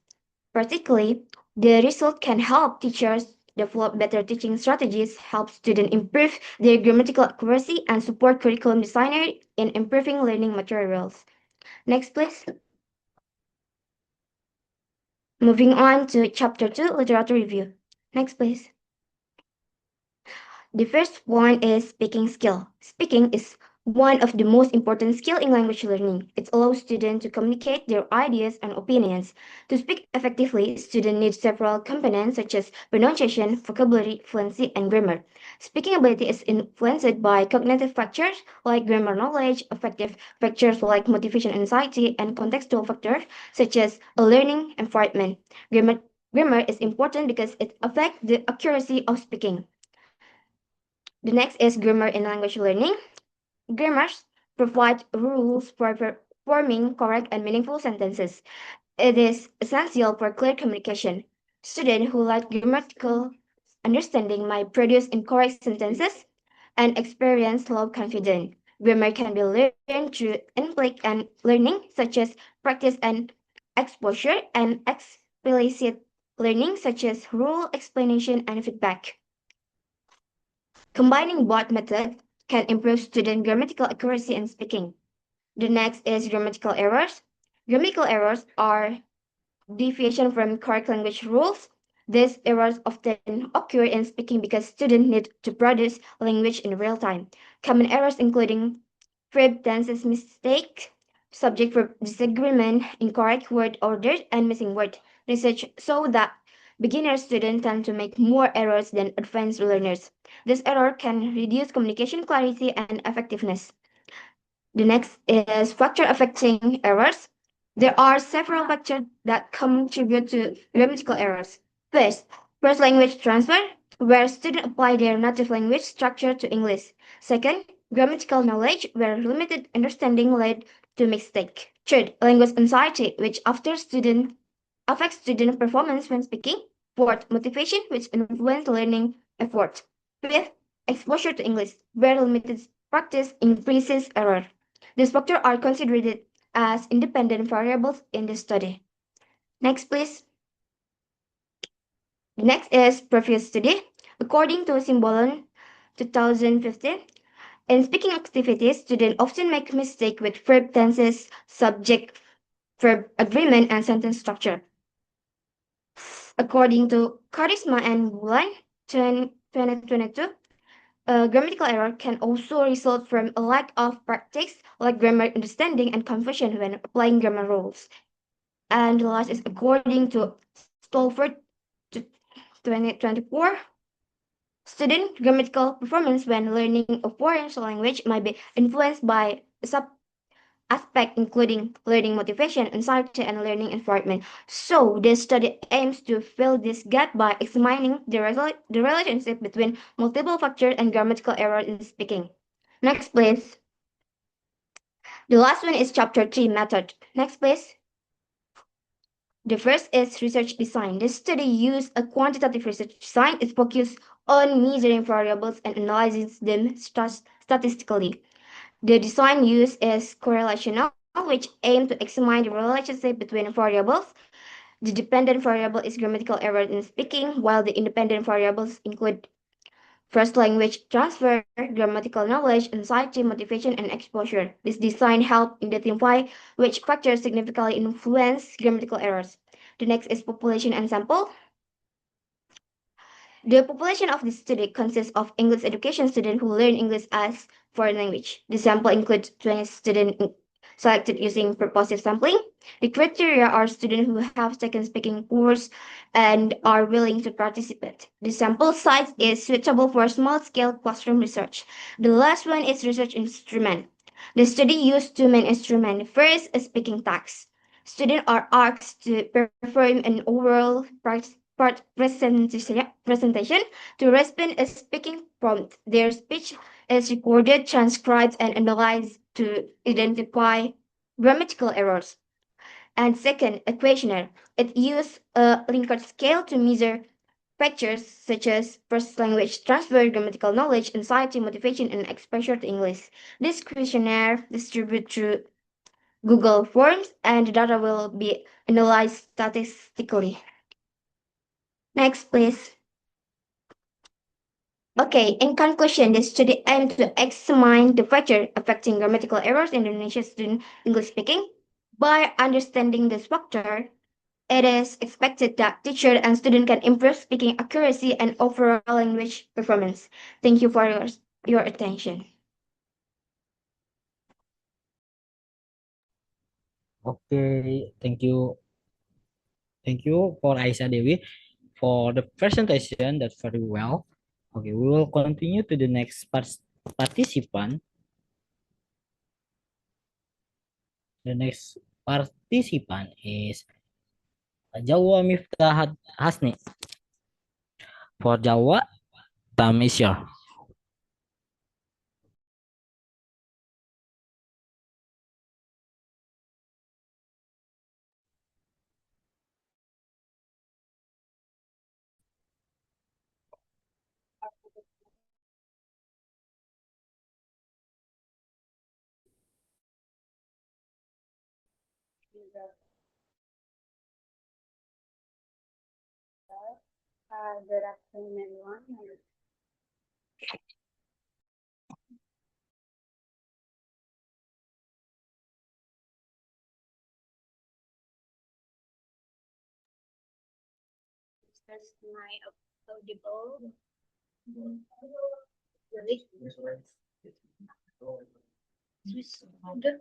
Practically, the result can help teachers develop better teaching strategies, help students improve their grammatical accuracy, and support curriculum designers in improving learning materials. Next, please. Moving on to Chapter 2, Literature Review. Next, please. The first one is speaking skill. Speaking is one of the most important skills in language learning. It allows students to communicate their ideas and opinions. To speak effectively, students need several components such as pronunciation, vocabulary, fluency, and grammar. Speaking ability is influenced by cognitive factors like grammar knowledge, affective factors like motivation, anxiety, and contextual factors such as a learning environment. Grammar is important because it affects the accuracy of speaking. The next is grammar in language learning. Grammars provide rules for forming correct and meaningful sentences. It is essential for clear communication. Students who lack grammatical understanding might produce incorrect sentences and experience low confidence. Grammar can be learned through implicit and learning, such as practice and exposure, and explicit learning, such as rule explanation and feedback. Combining both methods can improve student grammatical accuracy and speaking. The next is grammatical errors. Grammatical errors are deviation from correct language rules. These errors often occur in speaking because students need to produce language in real time. Common errors including verb tenses mistake, subject verb disagreement, incorrect word order, and missing word. Research show that beginner students tend to make more errors than advanced learners. This error can reduce communication clarity and effectiveness. The next is factor affecting errors. There are several factors that contribute to grammatical errors. First language transfer, where students apply their native language structure to English. Second, grammatical knowledge, where limited understanding led to mistake. Third, language anxiety, which affects student performance when speaking. Fourth, motivation, which influence learning effort. Fifth, exposure to English, where limited practice increases error. These factors are considered as independent variables in the study. Next, please. The next is previous study. According to Symbolon 2015, in speaking activities, students often make mistakes with verb tenses, subject, verb agreement, and sentence structure. According to Charisma and Bulan 2022, grammatical error can also result from a lack of practice, like grammar understanding and confusion when applying grammar rules. And the last is according to Stolford 2024. Student grammatical performance when learning a foreign language might be influenced by sub aspects including learning motivation, anxiety, and learning environment. So this study aims to fill this gap by examining the relationship between multiple factors and grammatical error in speaking. Next, please. The last one is chapter 3 method. Next, please. The first is research design. This study used a quantitative research design. It focused on measuring variables and analyzing them statistically. The design used is correlational, which aims to examine the relationship between variables. The dependent variable is grammatical error in speaking, while the independent variables include first language transfer, grammatical knowledge, anxiety, motivation, and exposure. This design helped identify which factors significantly influence grammatical errors. The next is population and sample. The population of this study consists of English education students who learn English as foreign language. The sample includes 20 students selected using purposive sampling. The criteria are students who have taken speaking course and are willing to participate. The sample size is suitable for small-scale classroom research. The last one is research instrument. The study used two main instruments. First, a speaking task. Students are asked to perform an oral presentation to respond a speaking prompt. Their speech is recorded, transcribed, and analyzed to identify grammatical errors. And second, a questionnaire. It uses a Likert scale to measure factors such as first language transfer, grammatical knowledge, anxiety, motivation, and exposure to English. This questionnaire distributed through Google Forms, and the data will be analyzed statistically. Next, please. Okay, in conclusion, this study aimed to examine the factors affecting grammatical errors in Indonesian student English speaking. By understanding this factor, it is expected that teacher and student can improve speaking accuracy and overall language performance. Thank you for your attention. Okay, thank you. Thank you for Aisha Dewi for the presentation. That's very well. Okay, we will continue to the next participant. The next participant is Jawa Miftah Hasni. For Jawa, time is yours. Good afternoon, everyone. That's my audible. Really? Udah.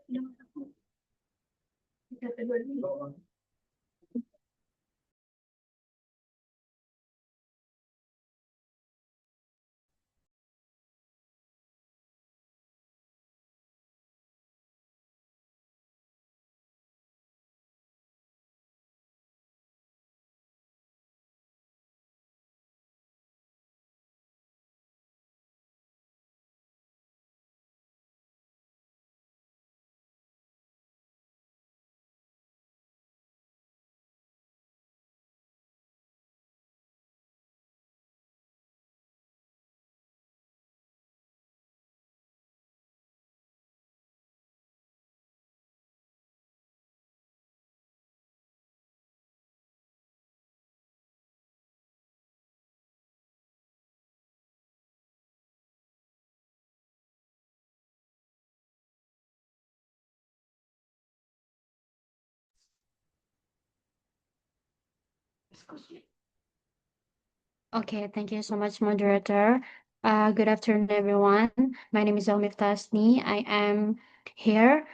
Okay, thank you so much, moderator. Good afternoon, everyone. My name is Omif Tasni. I am here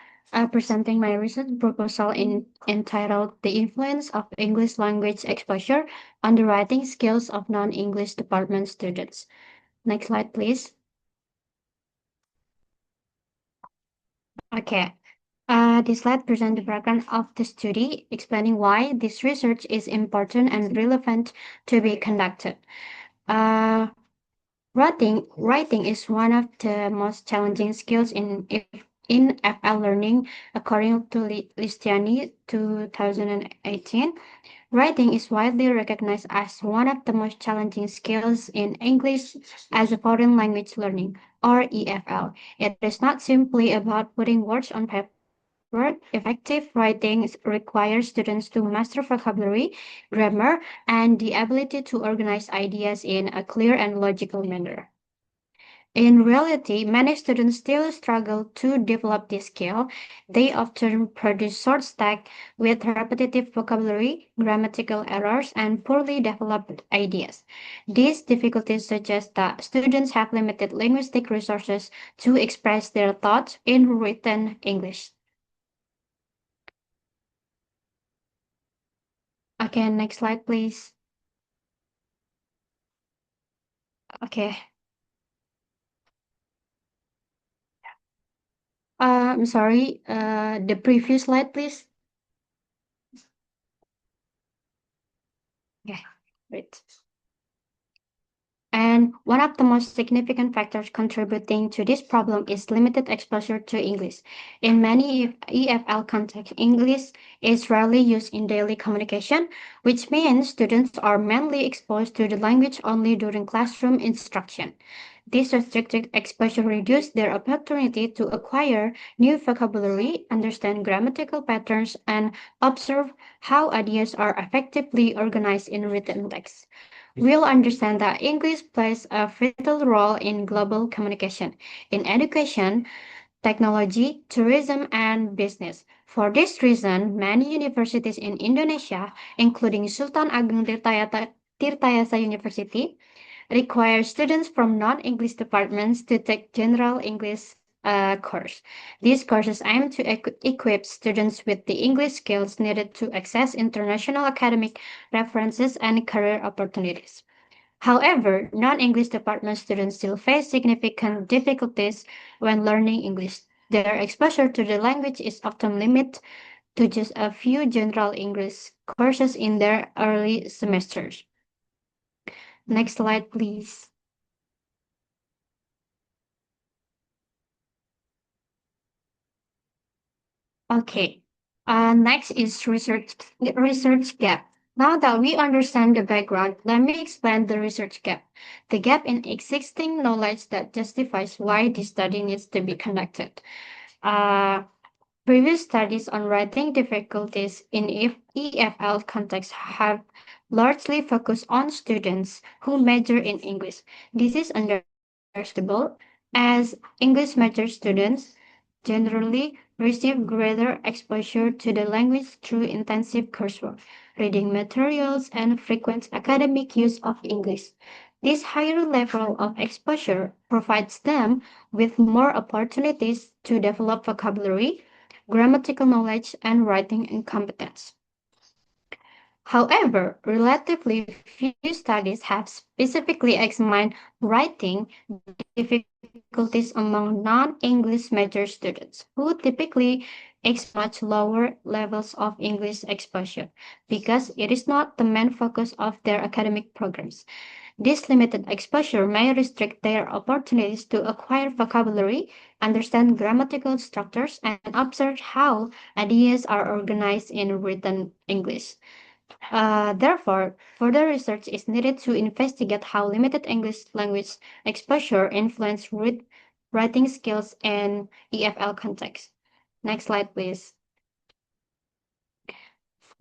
presenting my research proposal entitled The Influence of English Language Exposure on the Writing Skills of Non-English Department Students. Next slide, please. Okay. This slide presents the background of the study, explaining why this research is important and relevant to be conducted. Writing is one of the most challenging skills in FL learning, according to Listiani 2018. Writing is widely recognized as one of the most challenging skills in English as a foreign language learning, or EFL. It is not simply about putting words on paper. Effective writing requires students to master vocabulary, grammar, and the ability to organize ideas in a clear and logical manner. In reality, many students still struggle to develop this skill. They often produce short text with repetitive vocabulary, grammatical errors, and poorly developed ideas. These difficulties suggest that students have limited linguistic resources to express their thoughts in written English. Okay, next slide, please. Okay. I'm sorry, the previous slide, please. Okay, great. And one of the most significant factors contributing to this problem is limited exposure to English. In many EFL contexts, English is rarely used in daily communication, which means students are mainly exposed to the language only during classroom instruction. This restricted exposure reduces their opportunity to acquire new vocabulary, understand grammatical patterns, and observe how ideas are effectively organized in written text. We'll understand that English plays a vital role in global communication, in education, technology, tourism, and business. For this reason, many universities in Indonesia, including Sultan Ageng Tirtayasa University, require students from non-English departments to take general English course. These courses aim to equip students with the English skills needed to access international academic references and career opportunities. However, non-English department students still face significant difficulties when learning English. Their exposure to the language is often limited to just a few general English courses in their early semesters. Next slide, please. Okay. Next is research gap. Now that we understand the background, let me explain the research gap. The gap in existing knowledge that justifies why this study needs to be conducted. Previous studies on writing difficulties in EFL context have largely focused on students who major in English. This is understandable, as English major students generally receive greater exposure to the language through intensive coursework, reading materials, and frequent academic use of English. This higher level of exposure provides them with more opportunities to develop vocabulary, grammatical knowledge, and writing competence. However, relatively few studies have specifically examined writing difficulties among non-English major students, who typically experience much lower levels of English exposure because it is not the main focus of their academic programs. This limited exposure may restrict their opportunities to acquire vocabulary, understand grammatical structures, and observe how ideas are organized in written English. Therefore, further research is needed to investigate how limited English language exposure influence writing skills in EFL context. Next slide, please.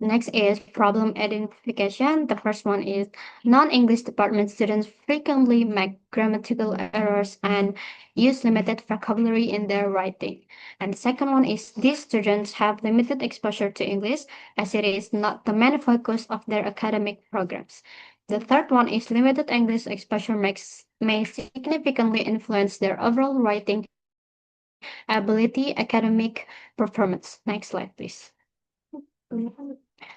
Next is problem identification. The first one is non-English department students frequently make grammatical errors and use limited vocabulary in their writing. And the second one is these students have limited exposure to English as it is not the main focus of their academic programs. The third one is limited English exposure may significantly influence their overall writing ability, academic performance. Next slide, please.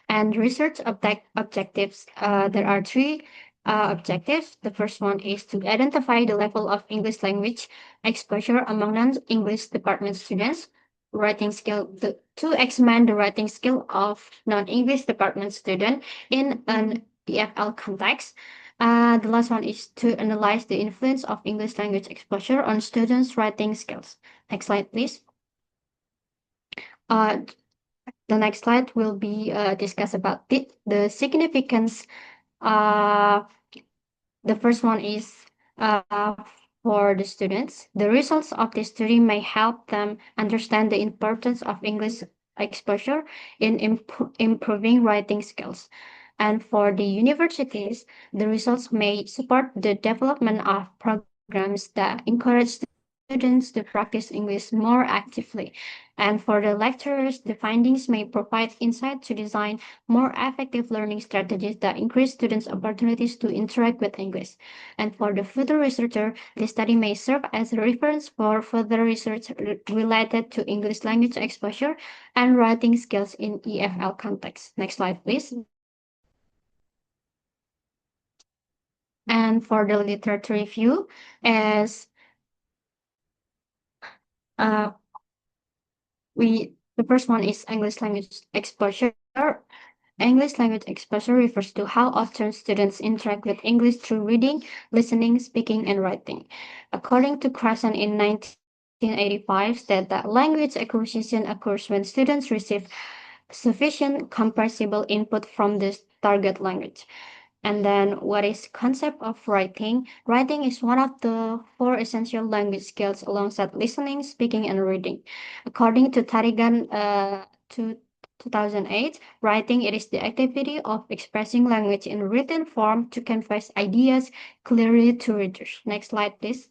And research objectives. There are three objectives. The first one is to identify the level of English language exposure among non-English department students. Writing skill to examine the writing skill of non-English department student in an EFL context. The last one is to analyze the influence of English language exposure on students' writing skills. Next slide, please. The next slide will be discuss about the significance. The first one is for the students. The results of this study may help them understand the importance of English exposure in improving writing skills. And for the universities, the results may support the development of programs that encourage students to practice English more actively. And for the lecturers, the findings may provide insight to design more effective learning strategies that increase students' opportunities to interact with English. And for the further researcher, the study may serve as a reference for further research related to English language exposure and writing skills in EFL context. Next slide, please. And for the literature review, as the first one is English language exposure. English language exposure refers to how often students interact with English through reading, listening, speaking, and writing. According to Krashen in 1985, said that language acquisition occurs when students receive sufficient comprehensible input from the target language. And then what is concept of writing? Writing is one of the 4 essential language skills alongside listening, speaking, and reading. According to Tarigan 2008, writing it is the activity of expressing language in written form to convey ideas clearly to readers. Next slide, please.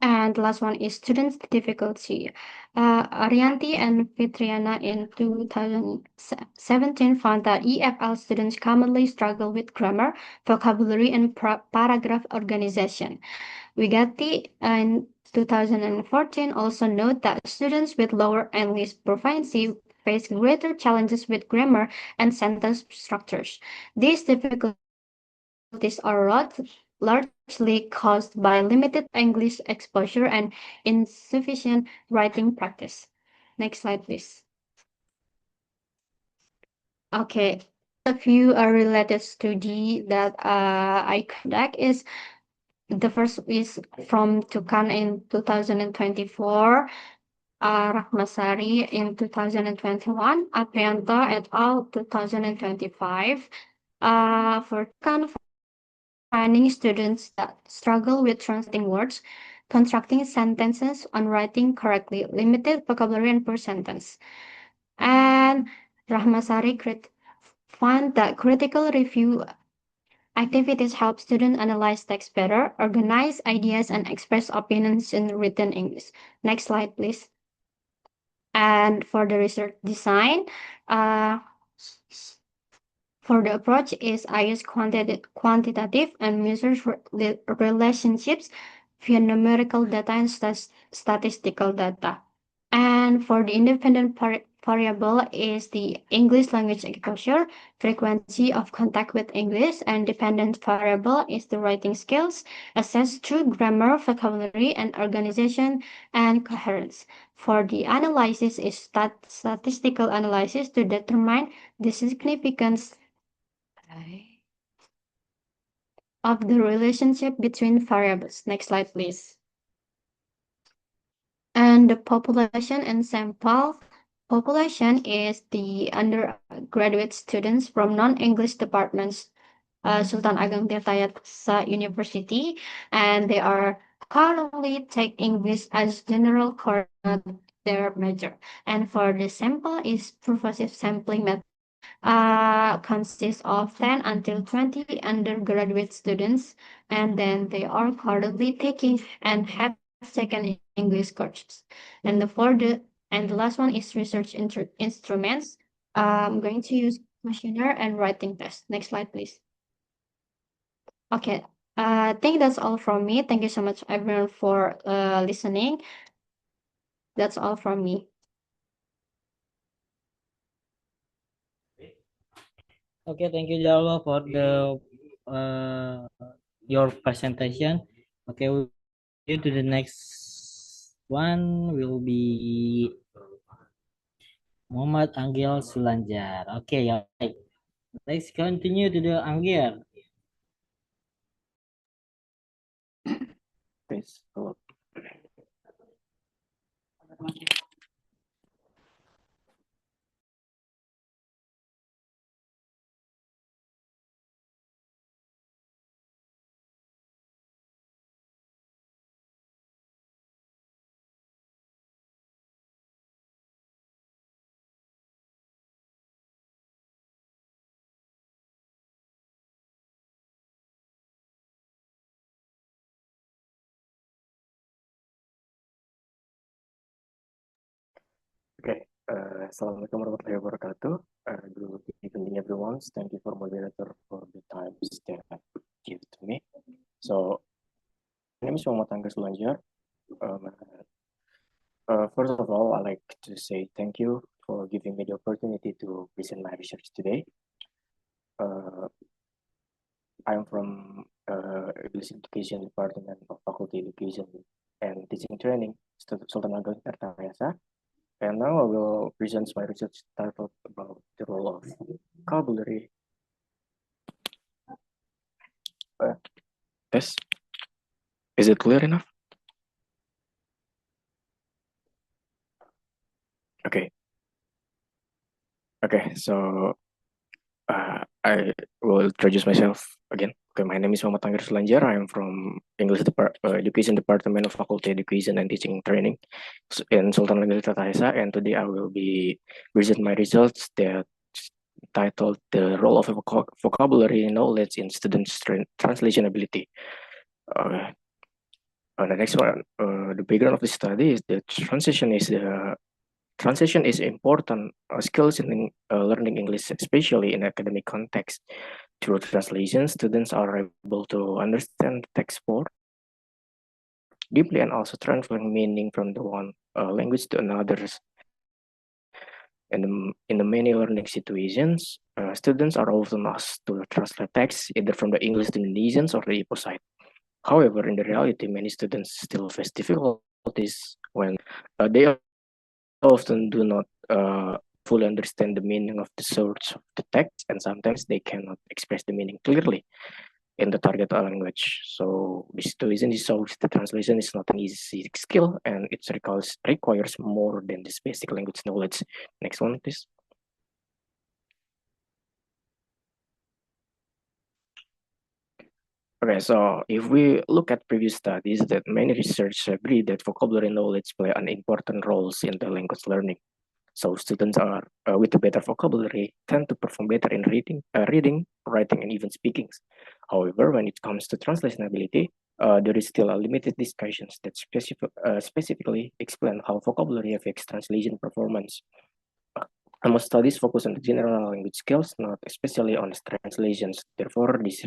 And the last one is students' difficulty. Arianti and Fitriana in 2017 found that EFL students commonly struggle with grammar, vocabulary, and paragraph organization. Vigati in 2014 also note that students with lower English proficiency face greater challenges with grammar and sentence structures. These difficulties are largely caused by limited English exposure and insufficient writing practice. Next slide, please. Okay, a few related study that I conduct is the first is from Tukan in 2024, Rahmasari in 2021, Aprianto et al. 2025. For Tukan, finding students that struggle with translating words, constructing sentences, and writing correctly, limited vocabulary and per sentence. And Rahmasari found that critical review activities help students analyze text better, organize ideas, and express opinions in written English. Next slide, please. And for the research design, for the approach is I use quantitative and measures relationships via numerical data and statistical data. And for the independent variable is the English language exposure, frequency of contact with English, and dependent variable is the writing skills, assessed through grammar, vocabulary, and organization and coherence. For the analysis is statistical analysis to determine the significance of the relationship between variables. Next slide, please. And the population and sample population is the undergraduate students from non-English departments, Sultan Ageng Tirtayasa University, and they are currently take English as general core, not their major. And for the sample is pervasive sampling method. Consists of 10 until 20 undergraduate students, and then they are currently taking and have taken English courses. And the last one is research instruments. I'm going to use questionnaire and writing test. Next slide, please. Okay, I think that's all from me. Thank you so much, everyone, for listening. That's all from me. Okay, thank you, Jalwa, for the your presentation. Okay, we'll go to the next one. Will be Muhammad Anggil Sulanjar. Okay, yeah. Let's continue to the Anggil. Please. Hello. Okay. Assalamualaikum warahmatullahi wabarakatuh. Good evening, everyone. Thank you for moderator for the time that give to me. So, my name is Muhammad Anggil Sulanjar. First of all, I'd like to say thank you for giving me the opportunity to present my research today. I'm from English Education Department of Faculty Education and Teaching Training, Sultan Ageng Tirtayasa. And now I will present my research titled about the role of vocabulary. Yes. Is it clear enough? Okay. Okay, so I will introduce myself again. Okay, my name is Muhammad Anggil Sulanjar. I am from English Education Department of Faculty Education and Teaching Training in Sultan Ageng Tirtayasa, and today I will be present my results that titled "The Role of Vocabulary Knowledge in Students' Translation Ability." The next one, the background of the study is the translation is important skills in learning English, especially in academic context. Through translation, students are able to understand text more deeply and also transfer meaning from the one language to another. In the many learning situations, students are often asked to translate text either from the English to Indonesian or the opposite. However, in the reality, many students still face difficulties when they often do not fully understand the meaning of the source of the text, and sometimes they cannot express the meaning clearly in the target language. So this reason shows the translation is not an easy skill, and it requires more than this basic language knowledge. Next one, please. Okay, so if we look at previous studies, that many research agree that vocabulary knowledge play an important roles in the language learning. So students are with a better vocabulary tend to perform better in reading, writing, and even speaking. However, when it comes to translation ability, there is still a limited discussions that specifically explain how vocabulary affects translation performance. Most studies focus on the general language skills, not especially on translations. Therefore, this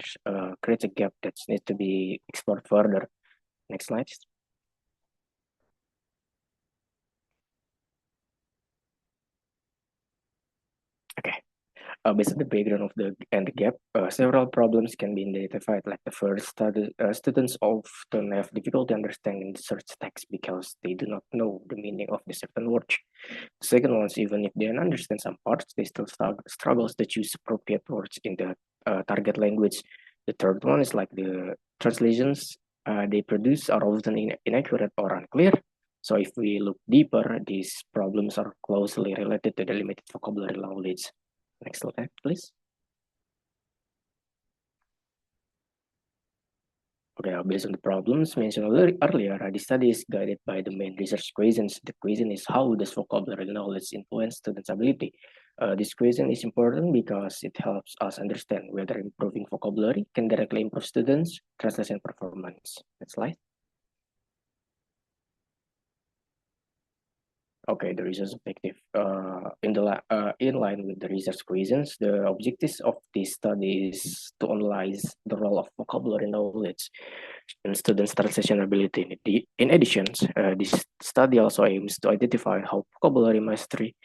creates a gap that needs to be explored further. Next slide. Okay. Based on the background of the gap, several problems can be identified. Like the first, students often have difficulty understanding the search text because they do not know the meaning of the certain words. The second one is even if they understand some parts, they still struggles to choose appropriate words in the target language. The third one is like the translations they produce are often inaccurate or unclear. So if we look deeper, these problems are closely related to the limited vocabulary knowledge. Next slide, please. Okay, based on the problems mentioned earlier, the study is guided by the main research questions. The question is how does vocabulary knowledge influence students' ability? This question is important because it helps us understand whether improving vocabulary can directly improve students' translation performance. Next slide. Okay, the research objective in line with the research questions, the objectives of this study is to analyze the role of vocabulary knowledge in students' translation ability. In addition, this study also aims to identify how vocabulary mastery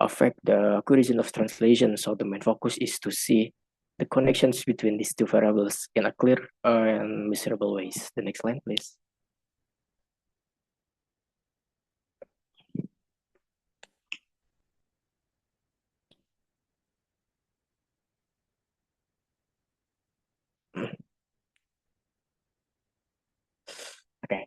affect the accuracy of translation. So the main focus is to see the connections between these two variables in a clear and measurable ways. The next slide, please. Okay.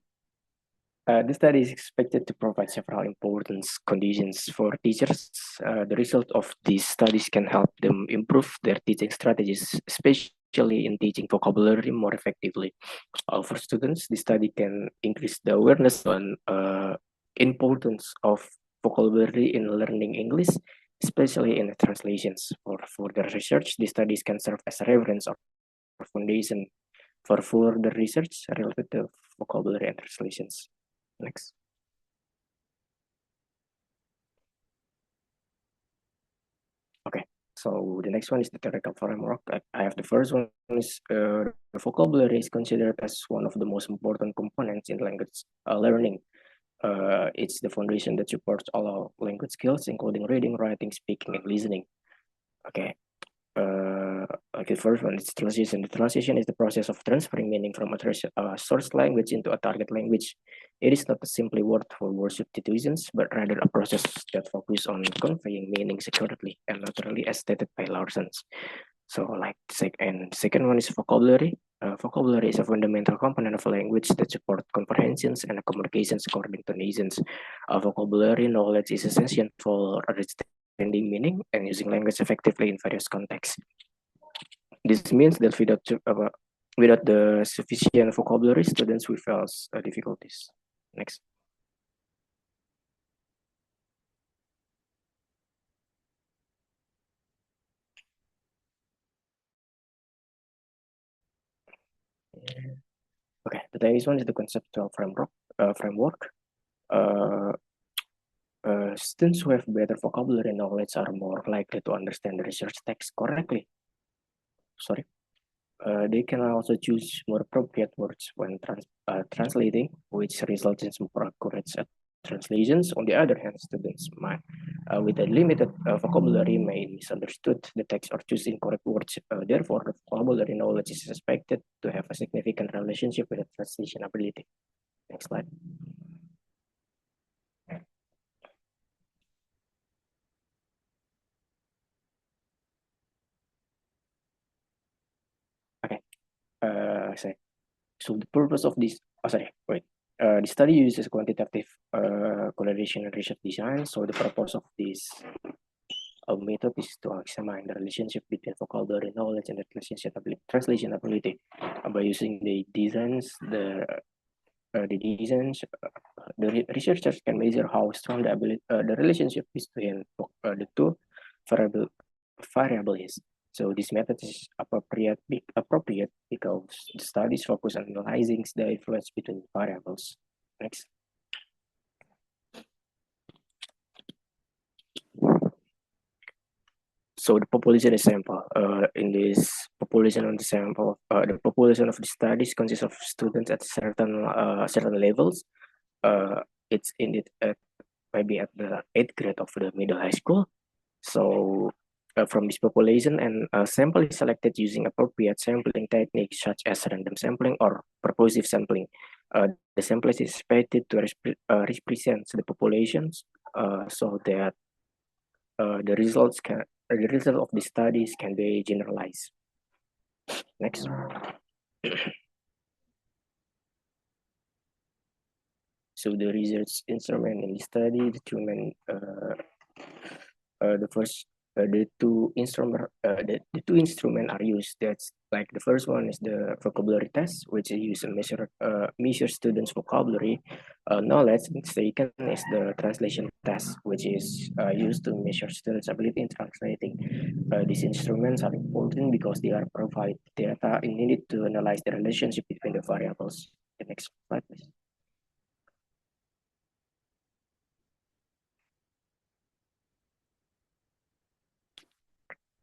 The study is expected to provide several important conditions for teachers. The result of these studies can help them improve their teaching strategies, especially in teaching vocabulary more effectively. For students, the study can increase the awareness on importance of vocabulary in learning English, especially in the translations. For the research, the studies can serve as a reference or foundation for further research related to vocabulary and translations. Next. Okay, so the next one is the theoretical framework. I have the first one is the vocabulary is considered as one of the most important components in language learning. It's the foundation that supports all our language skills, including reading, writing, speaking, and listening. Okay. Okay, first one is translation. The translation is the process of transferring meaning from a source language into a target language. It is not simply word for word substitutions, but rather a process that focuses on conveying meaning accurately and naturally, as stated by Larson. So, like, second one is vocabulary. Vocabulary is a fundamental component of a language that supports comprehensions and communications according to nations. Vocabulary knowledge is essential for understanding meaning and using language effectively in various contexts. This means that without the sufficient vocabulary, students will face difficulties. Next. Okay, the next one is the conceptual framework. Students who have better vocabulary knowledge are more likely to understand the research text correctly. Sorry. They can also choose more appropriate words when translating, which results in more accurate translations. On the other hand, students with a limited vocabulary may misunderstood the text or choose incorrect words. Therefore, the vocabulary knowledge is expected to have a significant relationship with the translation ability. Next slide. Okay. So the purpose of this, the study uses quantitative correlation and research design. So the purpose of this A method is to examine the relationship between vocabulary knowledge and the translation ability by using the designs. The researchers can measure how strong the relationship between the two variable is. So this method is appropriate because the studies focus on analyzing the influence between variables. Next. So the population sample. In this population on the sample, the population of the studies consists of students at certain levels. It's in it at maybe at the 8th grade of the middle high school. So from this population, and a sample is selected using appropriate sampling techniques such as random sampling or purposive sampling. The sample is expected to represent the populations so that the result of the studies can be generalized. Next. So the research instrument in the study determine the two instruments are used. That's like the first one is the vocabulary test, which is used to measure students' vocabulary knowledge. And second is the translation test, which is used to measure students' ability in translating. These instruments are important because they are provide data needed to analyze the relationship between the variables. The next slide, please.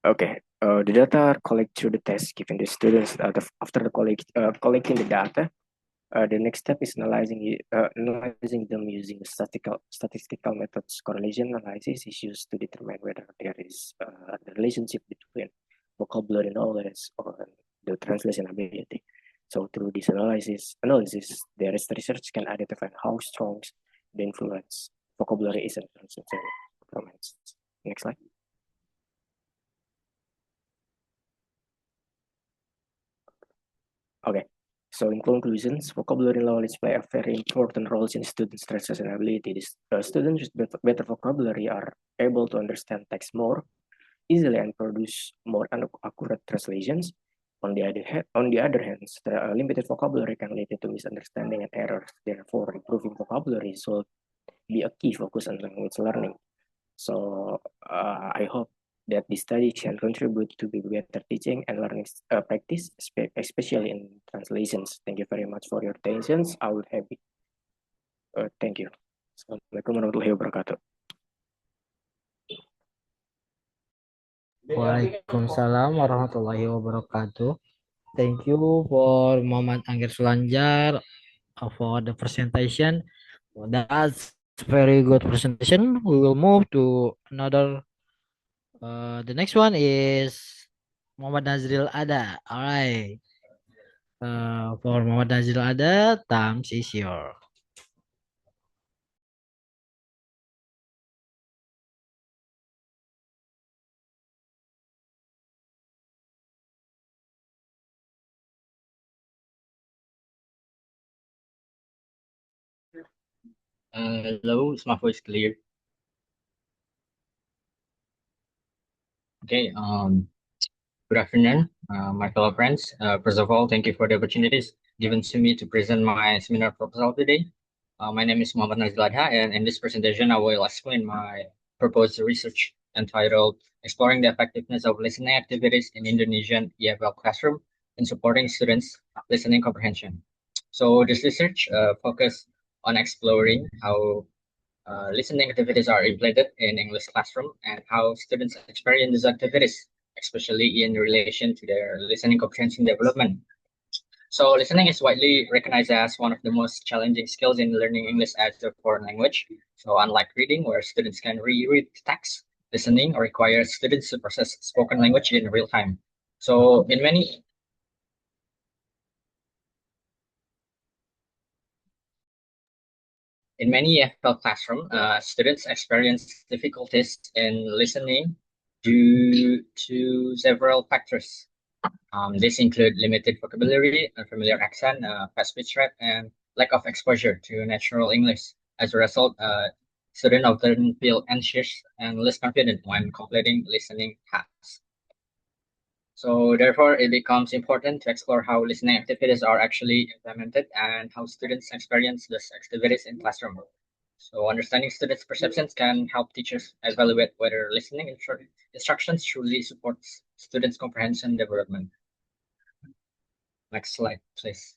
Okay, the data are collected through the test given the students. After collecting the data, the next step is analyzing them using statistical methods. Correlation analysis is used to determine whether there is a relationship between vocabulary knowledge or the translation ability. So through this analysis, the research can identify how strong the influence vocabulary is in translation performance. Next slide. Okay, so in conclusions, vocabulary knowledge play a very important role in students' translation ability. Students with better vocabulary are able to understand text more easily and produce more accurate translations. On the other hand, limited vocabulary can lead to misunderstanding and errors. Therefore, improving vocabulary should be a key focus on language learning. So I hope that this study can contribute to better teaching and learning practice, especially in translations. Thank you very much for your attention. I will have it. Thank you. Assalamualaikum warahmatullahi wabarakatuh. Waalaikumsalam warahmatullahi wabarakatuh. Thank you for Muhammad Angger Sulanjar for the presentation. That's very good presentation. We will move to another. The next one is Muhammad Nazril Ada. All right. For Muhammad Nazril Ada, time is yours. Hello, is my voice clear? Okay, good afternoon, my fellow friends. First of all, thank you for the opportunities given to me to present my seminar proposal today. My name is Muhammad Nazril Adha, and in this presentation, I will explain my proposed research entitled Exploring the Effectiveness of Listening Activities in Indonesian EFL Classroom in Supporting Students' Listening Comprehension. So this research focused on exploring how listening activities are implemented in English classroom and how students experience these activities, especially in relation to their listening comprehension development. So listening is widely recognized as one of the most challenging skills in learning English as a foreign language. So unlike reading, where students can reread text, listening requires students to process spoken language in real time. So in many EFL classroom, students experience difficulties in listening due to several factors. These include limited vocabulary, unfamiliar accent, fast speech rate, and lack of exposure to natural English. As a result, students often feel anxious and less confident when completing listening tasks. So therefore, it becomes important to explore how listening activities are actually implemented and how students experience these activities in classroom. So understanding students' perceptions can help teachers evaluate whether listening instructions truly supports students' comprehension development. Next slide, please.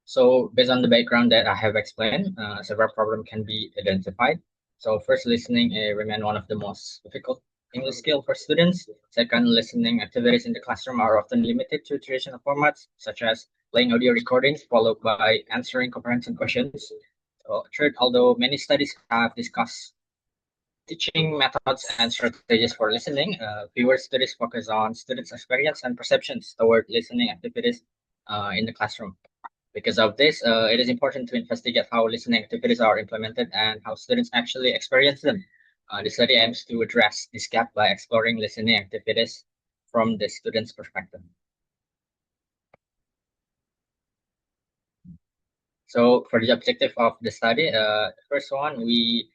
So based on the background that I have explained, several problems can be identified. So first, listening remains one of the most difficult English skill for students. Second, listening activities in the classroom are often limited to traditional formats, such as playing audio recordings followed by answering comprehension questions. So third, although many studies have discussed teaching methods and strategies for listening, fewer studies focus on students' experience and perceptions toward listening activities in the classroom. Because of this, it is important to investigate how listening activities are implemented and how students actually experience them. The study aims to address this gap by exploring listening activities from the student's perspective. So for the objective of the study, the first one, we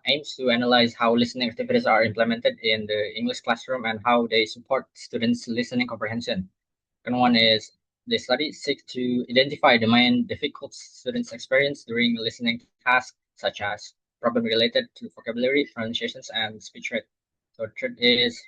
aims to analyze how listening activities are implemented in the English classroom and how they support students' listening comprehension. Second one is the study seeks to identify the main difficult students experience during listening tasks, such as problem related to vocabulary, pronunciations, and speech rate. So third is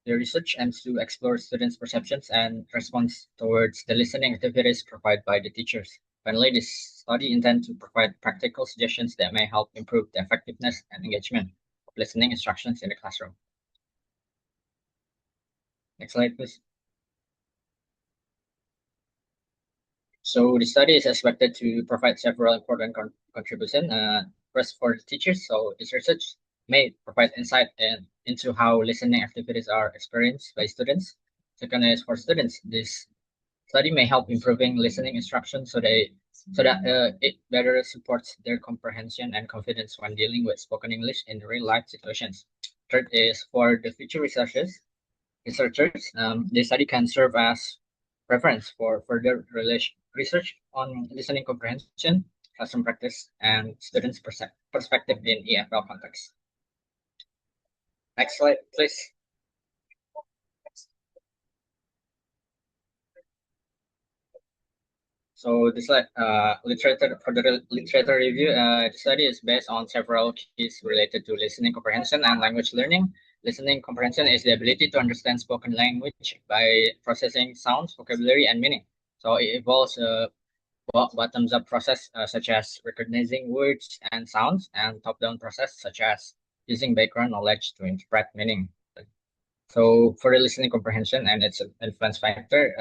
the research aims to explore students' perceptions and response towards the listening activities provided by the teachers. Finally, this study intends to provide practical suggestions that may help improve the effectiveness and engagement of listening instructions in the classroom. Next slide, please. So the study is expected to provide several important contributions. First, for the teachers, so this research may provide insight into how listening activities are experienced by students. Second is for students, this study may help improving listening instruction so that it better supports their comprehension and confidence when dealing with spoken English in real life situations. Third is for the future researchers. The study can serve as reference for further research on listening comprehension, classroom practice, and students' perspective in EFL context. Next slide, please. So this slide, literature review, the study is based on several keys related to listening comprehension and language learning. Listening comprehension is the ability to understand spoken language by processing sounds, vocabulary, and meaning. So it involves a bottoms-up process such as recognizing words and sounds, and top-down process such as using background knowledge to interpret meaning. So for the listening comprehension and its influence factor,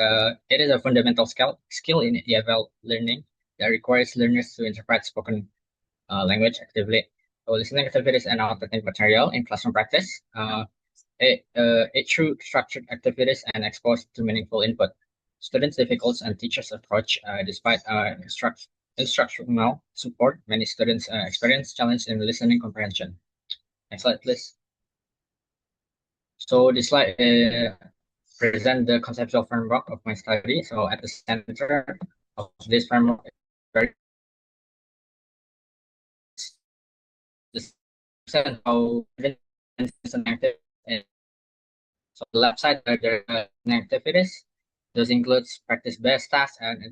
it is a fundamental skill in EFL learning that requires learners to interpret spoken language actively. So listening activities and authentic material in classroom practice, it through structured activities and exposed to meaningful input. Students' difficulties and teachers' approach, despite instructional support, many students experience challenge in listening comprehension. Next slide, please. So this slide present the conceptual framework of my study. So at the center of this framework is very how active. So the left side are the activities. Those includes practice-based tasks and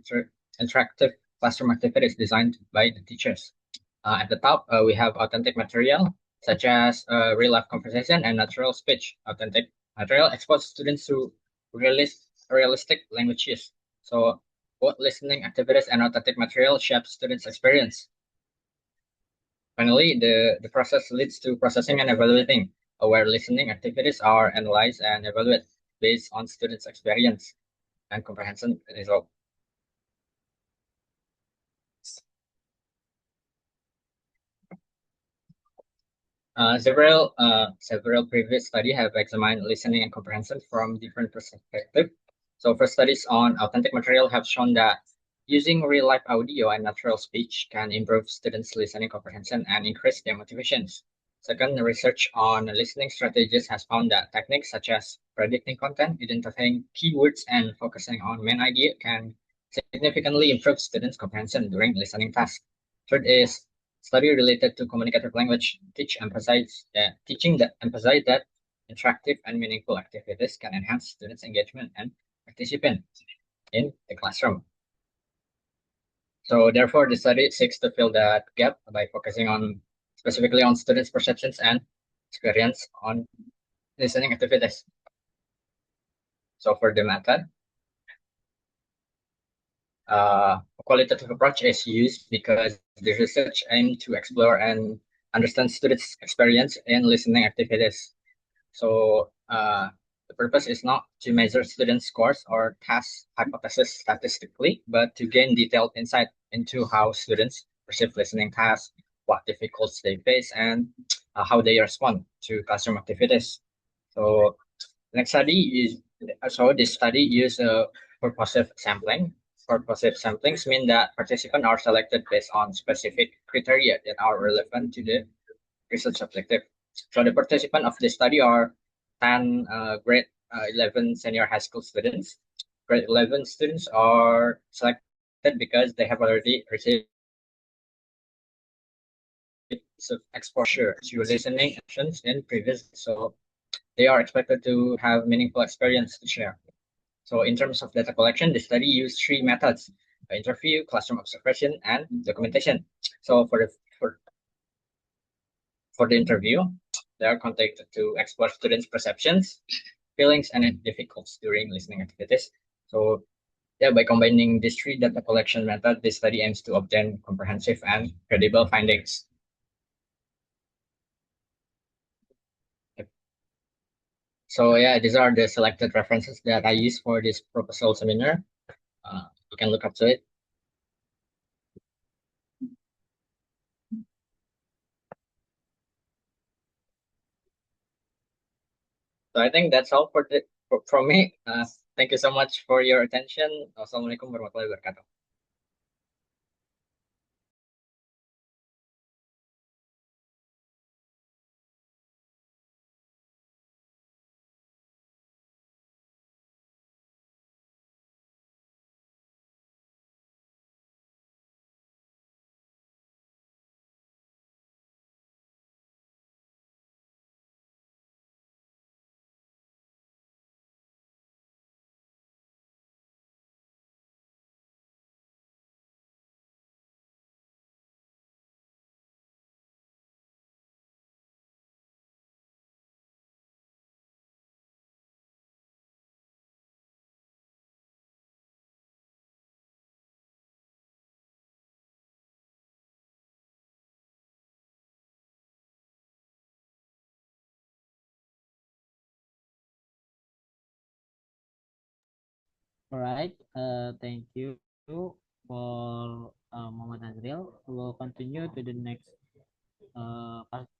interactive classroom activities designed by the teachers. At the top, we have authentic material, such as real-life conversation and natural speech. Authentic material exposes students to realistic language use. So both listening activities and authentic material shape students' experience. Finally, the process leads to processing and evaluating, where listening activities are analyzed and evaluated based on students' experience and comprehension result. Several previous studies have examined listening and comprehension from different perspectives. So first, studies on authentic material have shown that using real-life audio and natural speech can improve students' listening comprehension and increase their motivations. Second, research on listening strategies has found that techniques such as predicting content, identifying keywords, and focusing on main idea can significantly improve students' comprehension during listening tasks. Third is study related to communicative language teaching that emphasize that interactive and meaningful activities can enhance students' engagement and participation in the classroom. So therefore, the study seeks to fill that gap by focusing on specifically on students' perceptions and experience on listening activities. So for the method, a qualitative approach is used because the research aims to explore and understand students' experience in listening activities. So the purpose is not to measure student scores or test hypothesis statistically, but to gain detailed insight into how students perceive listening tasks, what difficulties they face, and how they respond to classroom activities. So next study is this study use purposive sampling. Purposive samplings mean that participants are selected based on specific criteria that are relevant to the research objective. So the participants of the study are 10 grade 11 senior high school students. Grade 11 students are selected because they have already received exposure to listening actions in previous, so they are expected to have meaningful experience to share. So in terms of data collection, the study used three methods: interview, classroom observation, and documentation. So for the interview, they are contacted to explore students' perceptions, feelings, and difficulties during listening activities. So yeah, by combining these three data collection methods, this study aims to obtain comprehensive and credible findings. So yeah, these are the selected references that I use for this proposal seminar. You can look up to it. So I think that's all from me. Thank you so much for your attention. Wassalamualaikum warahmatullahi wabarakatuh. All right. Thank you for Muhammad Azril. We will continue to the next part.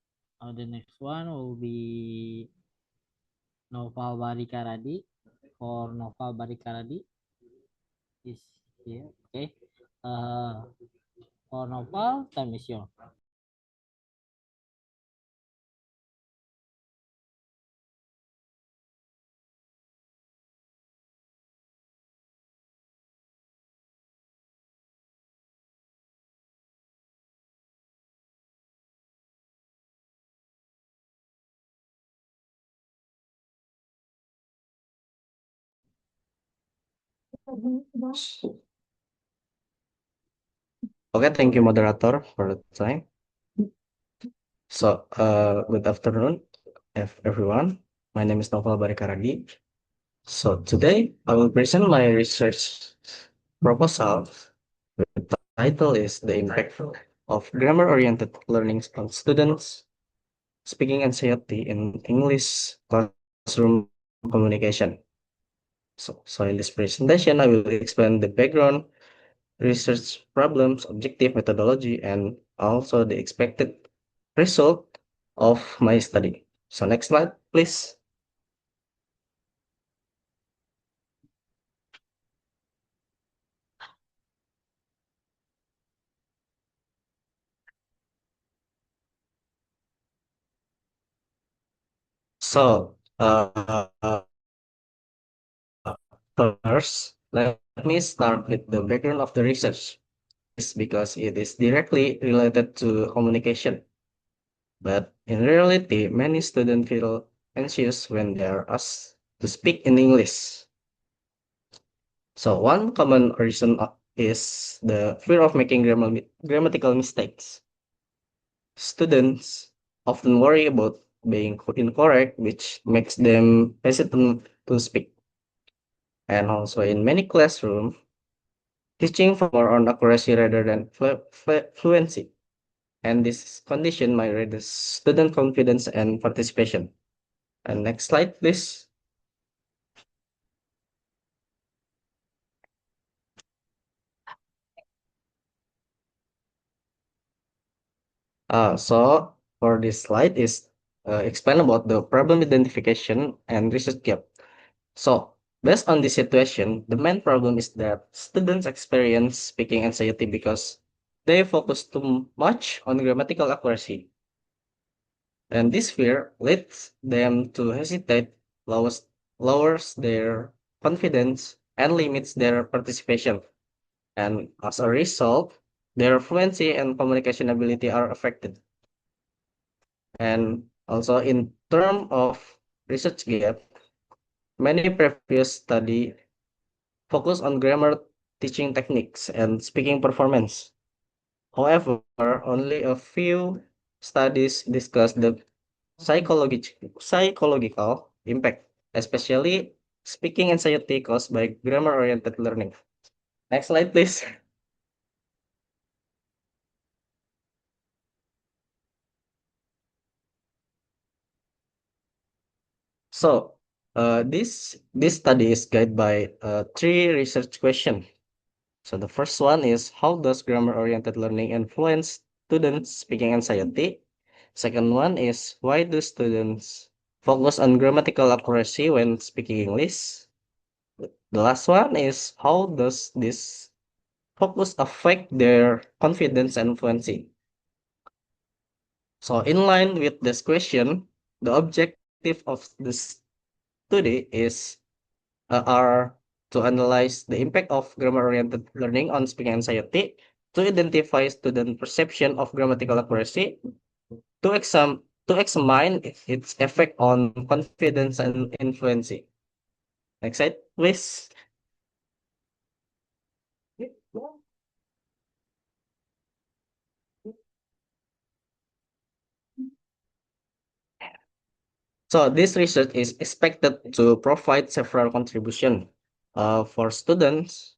The next one will be Noval Barikaradi. For Noval Barikaradi is here. Okay. For Noval, time is yours. Okay, thank you, moderator, for the time. So, good afternoon, everyone. My name is Noval Barikaradi. So today I will present my research proposal. The title is The Impact of Grammar-Oriented Learning on Students, Speaking and Safety in English Classroom Communication. So in this presentation, I will explain the background, research problems, objective methodology, and also the expected result of my study. So next slide, please. So, first, let me start with the background of the research. this because it is directly related to communication. But in reality, many students feel anxious when they are asked to speak in English. So one common reason is the fear of making grammatical mistakes. Students often worry about being incorrect, which makes them hesitant to speak. And also in many classrooms, teaching for more on accuracy rather than fluency. And this condition might reduce student confidence and participation. And next slide, please. So for this slide is explain about the problem identification and research gap. So based on this situation, the main problem is that students experience speaking anxiety because they focus too much on grammatical accuracy. And this fear leads them to hesitate, lowers their confidence, and limits their participation. And as a result, their fluency and communication ability are affected. And also in terms of research gap, many previous study focus on grammar teaching techniques and speaking performance. However, only a few studies discuss the psychological impact, especially speaking anxiety caused by grammar-oriented learning. Next slide, please. So, this study is guided by three research questions. So the first one is how does grammar-oriented learning influence students' speaking anxiety? Second one is why do students focus on grammatical accuracy when speaking English? The last one is how does this focus affect their confidence and fluency? So in line with this question, the objective of this study is are to analyze the impact of grammar-oriented learning on speaking anxiety, to identify student perception of grammatical accuracy, to examine its effect on confidence and influency. Next slide, please. So this research is expected to provide several contributions. For students,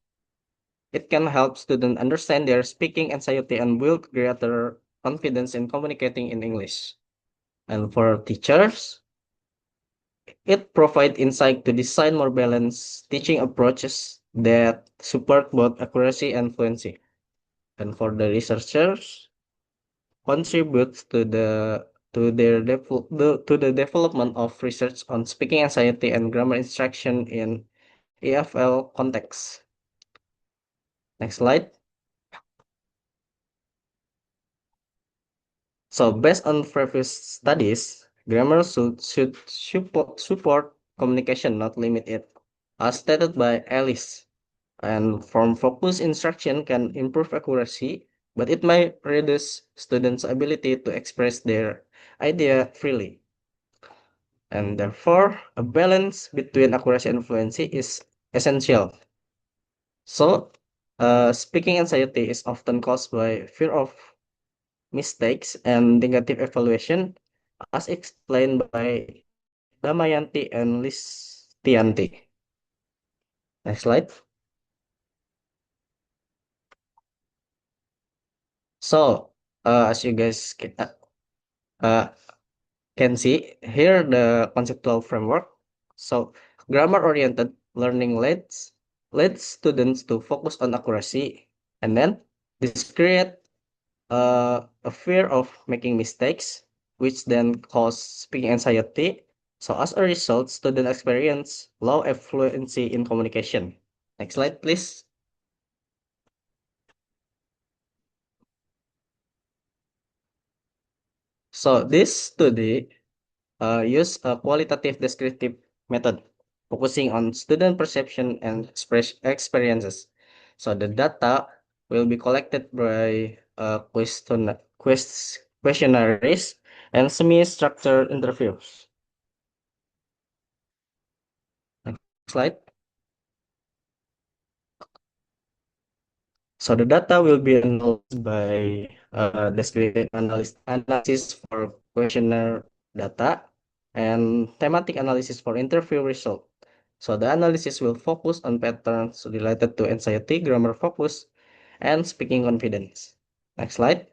it can help students understand their speaking anxiety and build greater confidence in communicating in English. And for teachers, it provides insight to design more balanced teaching approaches that support both accuracy and fluency. And for the researchers, contributes to the development of research on speaking anxiety and grammar instruction in EFL context. Next slide. So based on previous studies, grammar should support communication, not limit it, as stated by Alice. And form focused instruction can improve accuracy, but it might reduce students' ability to express their idea freely. And therefore, a balance between accuracy and fluency is essential. So, speaking anxiety is often caused by fear of mistakes and negative evaluation, as explained by Damayanti and Listianti. Next slide. So, as you guys can see here the conceptual framework. So, grammar-oriented learning leads students to focus on accuracy, and then this create a fear of making mistakes, which then cause speaking anxiety. So as a result, students experience low fluency in communication. Next slide, please. So this study use a qualitative descriptive method, focusing on student perception and experiences. So the data will be collected by questionnaires and semi-structured interviews. Next slide. So the data will be analyzed by descriptive analysis for questionnaire data and thematic analysis for interview result. So the analysis will focus on patterns related to anxiety, grammar focus, and speaking confidence. Next slide.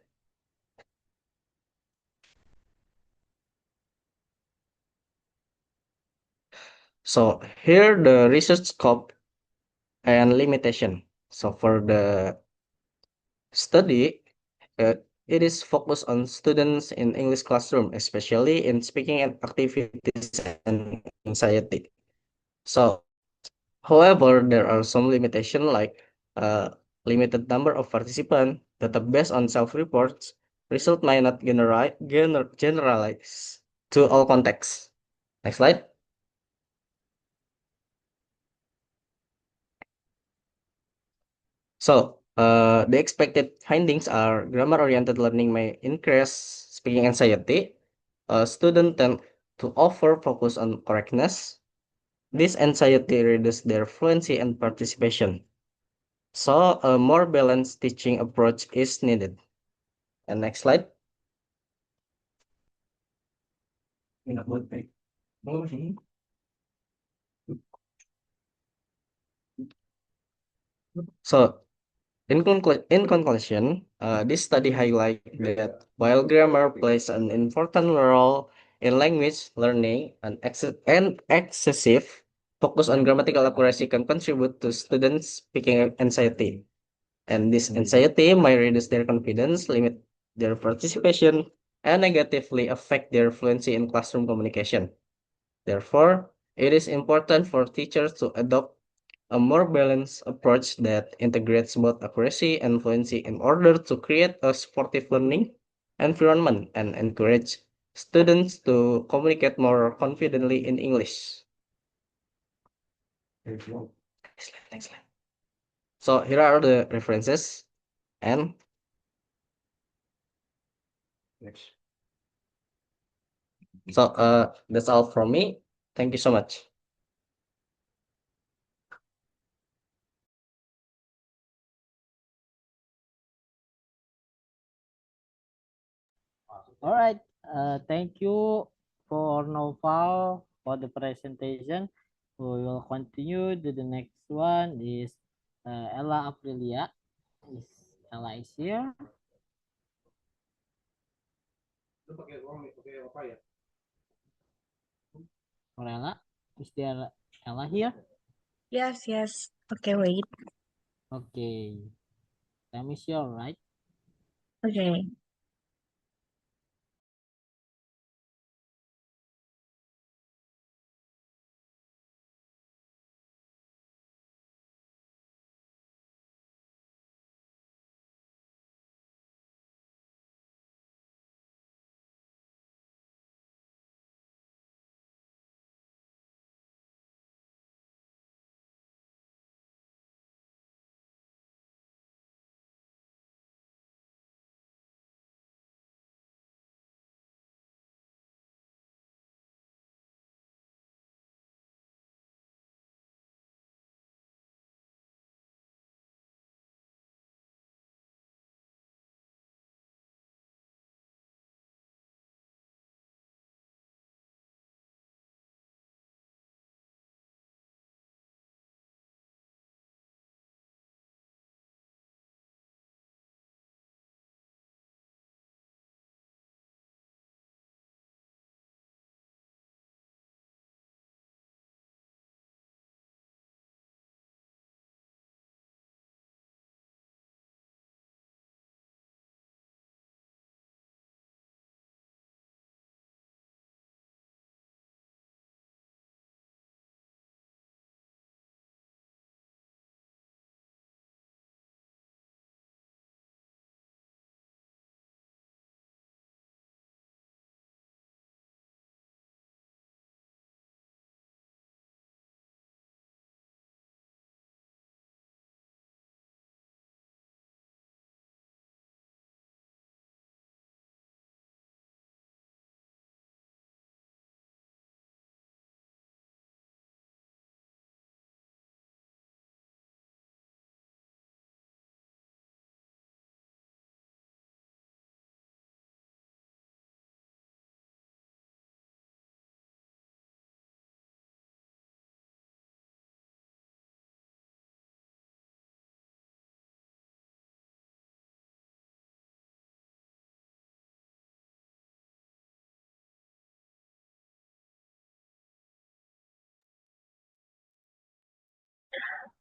So here the research scope and limitation. So for the study, it is focused on students in English classroom, especially in speaking and activities and anxiety. So, however, there are some limitation like limited number of participants that are based on self-reports. Result might not generalize to all contexts. Next slide. So, the expected findings are grammar-oriented learning may increase speaking anxiety. Students tend to over-focus on correctness. This anxiety reduces their fluency and participation. So, a more balanced teaching approach is needed. And next slide. So, in conclusion, this study highlights that while grammar plays an important role in language learning, and excessive focus on grammatical accuracy can contribute to students' speaking anxiety. And this anxiety might reduce their confidence, limit their participation, and negatively affect their fluency in classroom communication. Therefore, it is important for teachers to adopt a more balanced approach that integrates both accuracy and fluency in order to create a supportive learning environment and encourage students to communicate more confidently in English. Next slide, next slide. So here are the references and so that's all from me. Thank you so much. All right. Thank you for Noval for the presentation. We will continue to the next one is Ella Aprilia. Is Ella is here? Or Ella? Is there Ella here? Yes, yes. Okay, wait. Okay. Time is your right. Okay.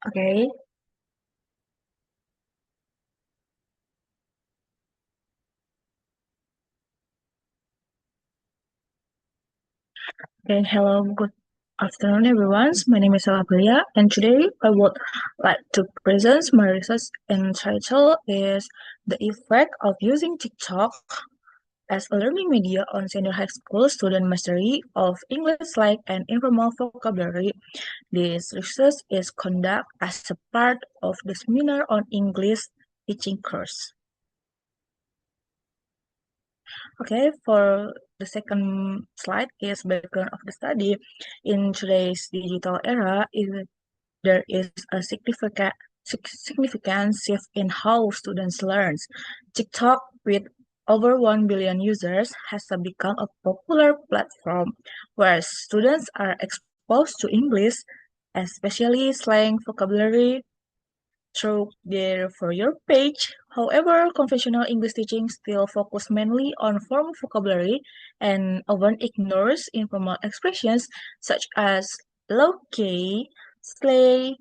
Okay. Okay, hello, good afternoon, everyone. My name is Alabria, and today I would like to present my research entitled is the effect of using TikTok as a learning media on senior high school student mastery of English slang and informal vocabulary. This research is conducted as a part of the seminar on English teaching course. Okay, for the second slide is background of the study. In today's digital era, there is a significant shift in how students learn. TikTok, with over 1 billion users, has become a popular platform where students are exposed to English, especially slang vocabulary, through their For Your page. However, conventional English teaching still focuses mainly on formal vocabulary and often ignores informal expressions such as low K, slay,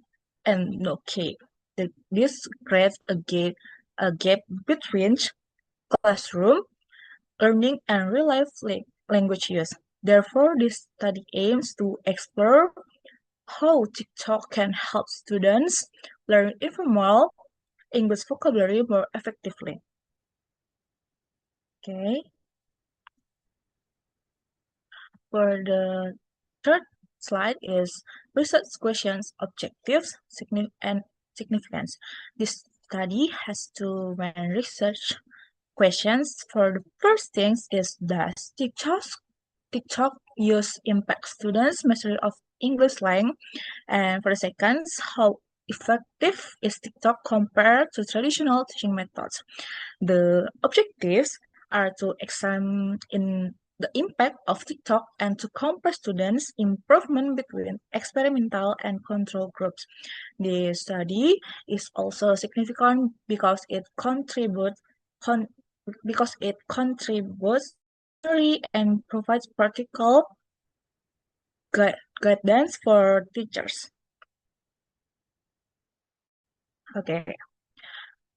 and no K. This creates a gap between classroom learning and real-life language use. Therefore, this study aims to explore how TikTok can help students learn informal English vocabulary more effectively. Okay. For the third slide is research questions, objectives, and significance. This study has two main research questions. For the first thing is, does TikTok use impact students' mastery of English slang? And for the second, how effective is TikTok compared to traditional teaching methods? The objectives are to examine the impact of TikTok and to compare students' improvement between experimental and control groups. The study is also significant because it contributes and provides practical guidance for teachers. Okay.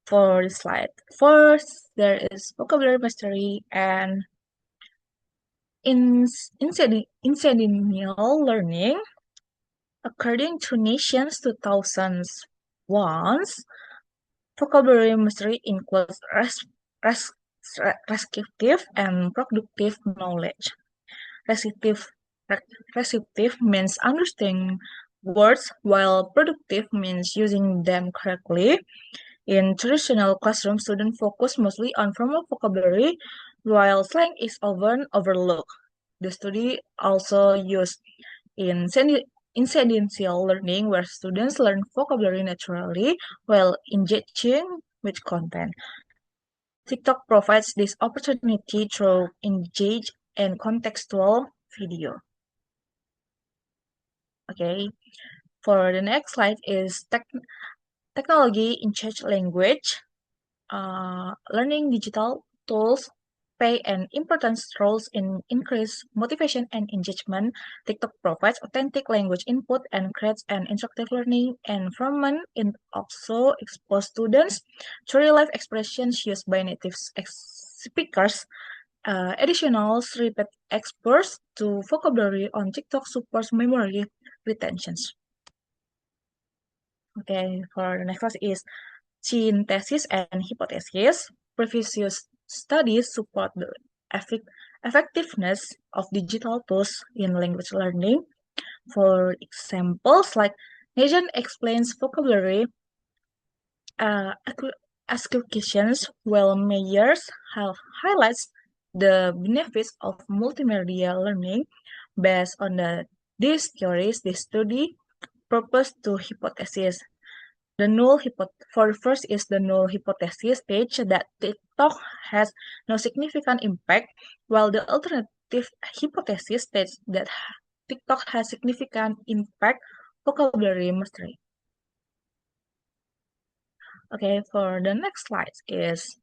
For the slide, first there is vocabulary mastery and incidental learning. According to Nations 2001, vocabulary mastery includes receptive and productive knowledge. Receptive means understanding words, while productive means using them correctly. In traditional classroom, students focus mostly on formal vocabulary, while slang is often overlooked. The study also used incidental learning, where students learn vocabulary naturally while engaging with content. TikTok provides this opportunity through engaged and contextual video. Okay, for the next slide is technology in change language. Learning digital tools play an important role in increased motivation and engagement. TikTok provides authentic language input and creates an interactive learning environment. It also exposes students to real-life expressions used by native speakers. Additional repeat exposure to vocabulary on TikTok supports memory retentions. Okay, for the next class is synthesis and hypothesis. Previous studies support the effectiveness of digital tools in language learning. For examples, like Nation explains vocabulary acquisitions, while Meyers highlights the benefits of multimedia learning. Based on these theories, this study proposed two hypotheses. For the first is the null hypothesis stage that TikTok has no significant impact, while the alternative hypothesis states that TikTok has significant impact vocabulary mastery. Okay, for the next slide is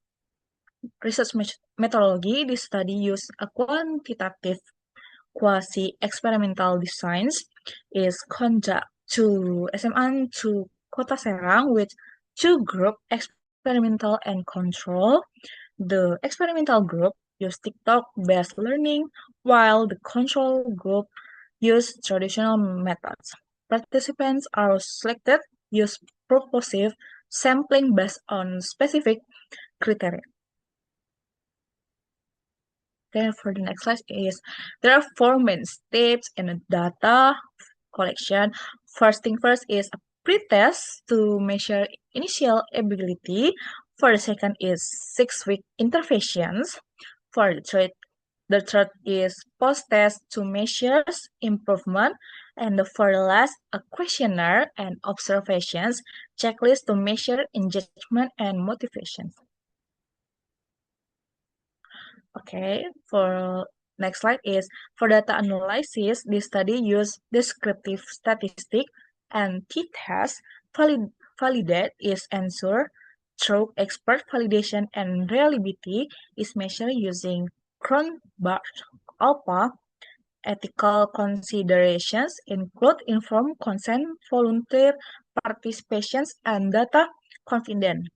research methodology. This study used a quantitative quasi-experimental designs is conducted to examine two Kota Serang with two groups, experimental and control. The experimental group used TikTok-based learning, while the control group used traditional methods. Participants are selected use purposive sampling based on specific criteria. Then for the next slide is there are four main steps in the data collection. First thing first is a pretest to measure initial ability. For the second is 6-week interventions. For the third is post-test to measure improvement. And for the last, a questionnaire and observations checklist to measure engagement and motivation. Okay, for next slide is for data analysis, this study used descriptive statistic and t-test validate its answer through expert validation, and reliability is measured using Cronbach Alpha. Ethical considerations include informed consent, volunteer participations, and data confidence.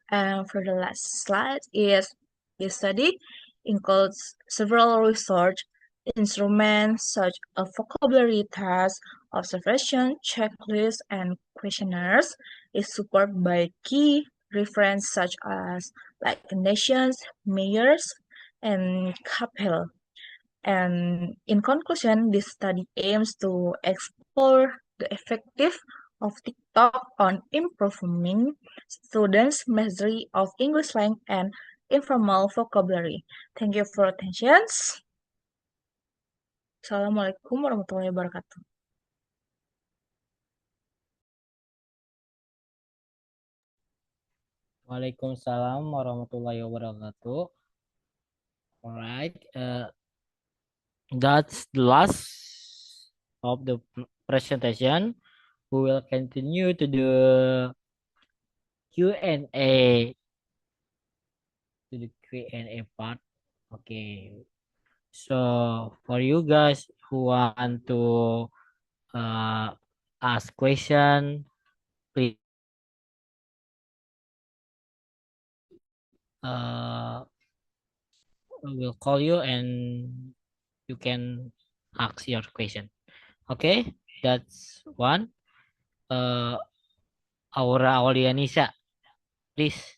And for the last slide is this study includes several research instruments such as vocabulary tests, observation, checklists, and questionnaires. Is supported by key reference such as like Nations, Mayors, and Capel. And in conclusion, this study aims to explore the effective of TikTok on improving students' mastery of English language and informal vocabulary. Thank you for attention. Assalamualaikum warahmatullahi wabarakatuh. Waalaikumsalam warahmatullahi wabarakatuh. Alright, that's the last of the presentation. We will continue to the Q&A part. Okay, so for you guys who want to ask question, please we'll call you and you can ask your question. Okay, that's one. Aura Aulianisa, please.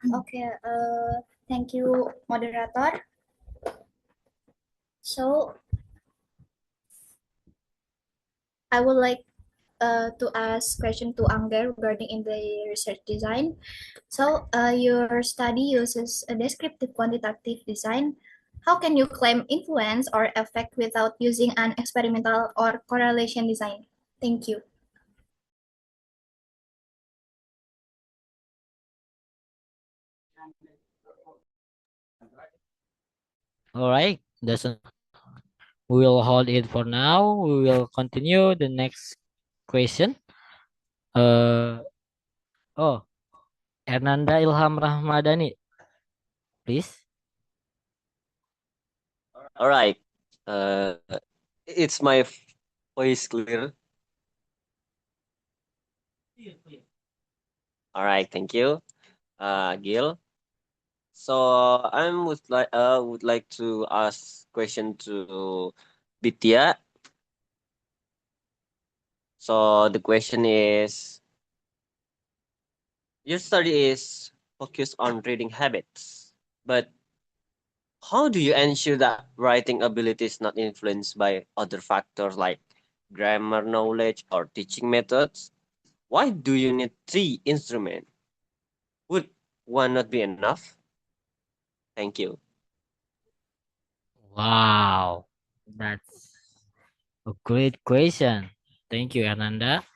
Okay, thank you, moderator. So, I would like to ask question to Angger regarding in the research design. So, your study uses a descriptive quantitative design. How can you claim influence or effect without using an experimental or correlation design? Thank you. All right, we will hold it for now. We will continue the next question. Hernanda Ilham Rahmadani, please. All right. It's my voice clear. All right, thank you, Gil. So I would like to ask question to Bitya. So the question is, your study is focused on reading habits, but how do you ensure that writing ability is not influenced by other factors like grammar knowledge or teaching methods? Why do you need 3 instruments? Would one not be enough? Thank you. Wow, that's a great question. Thank you, Ananda.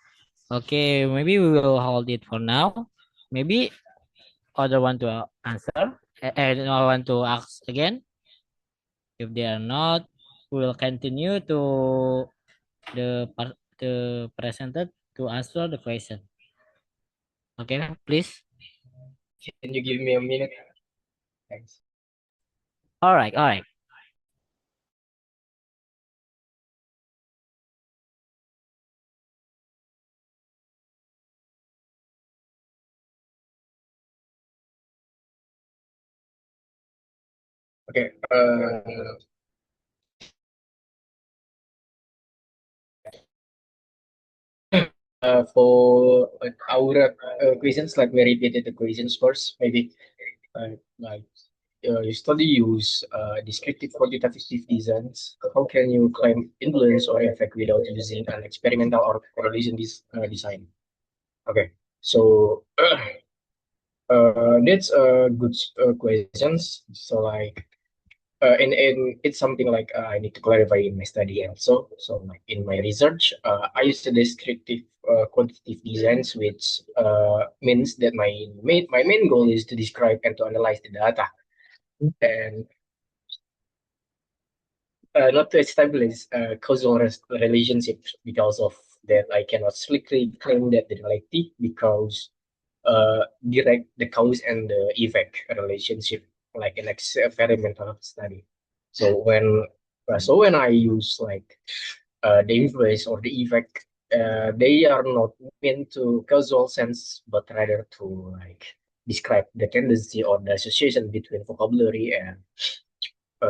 Okay, maybe we will hold it for now. Maybe other want to answer and I want to ask again. If they are not, we will continue to the presenter to answer the question. Okay, please. Can you give me a minute? Thanks. All right, all right. Okay. For our questions, like we repeated the questions first, maybe like you study use descriptive quantitative designs. How can you claim influence or effect without using an experimental or correlation design? Okay, so that's a good questions. So like and it's something like I need to clarify in my study also. So like in my research, I use the descriptive quantitative designs, which means that my main goal is to describe and to analyze the data and not to establish causal relationships. Because of that, I cannot strictly claim that the reality because direct the cause and the effect relationship like an experimental study. So when I use like the influence or the effect, they are not meant to causal sense, but rather to like describe the tendency or the association between vocabulary and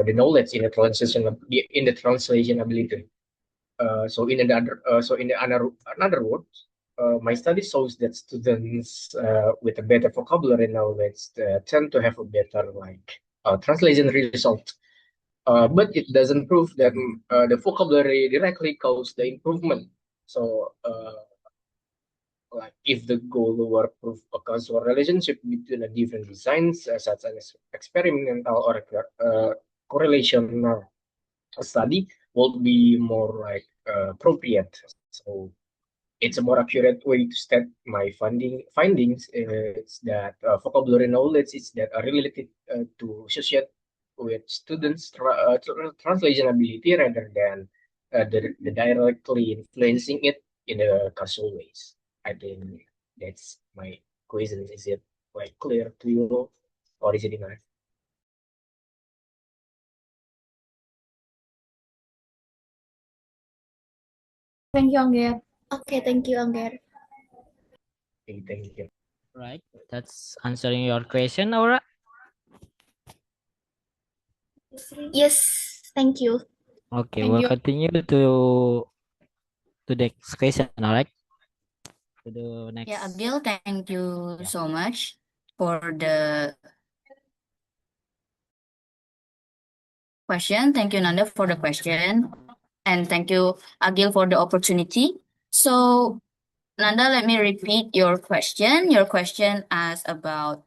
the knowledge in the translation ability. So in the another words, my study shows that students with a better vocabulary knowledge tend to have a better like translation result. But it doesn't prove that the vocabulary directly cause the improvement. So like if the goal were proof a causal relationship between a different designs, such as experimental or correlational study, will be more like appropriate. So it's a more accurate way to state my findings. It's that vocabulary knowledge is that are related to associate with students' translation ability rather than the directly influencing it in a causal ways. I think that's my question. Is it like clear to you, or is it enough? Thank you, Angger. Okay, thank you, Angger. Okay, thank you. Right, that's answering your question, Aura. Yes, thank you. Okay, Thank we'll you. continue to the next question. All right, to the next. Yeah, Abdul, thank you Yeah. so much for the question. Thank you, Nanda, for the question. And thank you, Agil, for the opportunity. So, Nanda, let me repeat your question. Your question asked about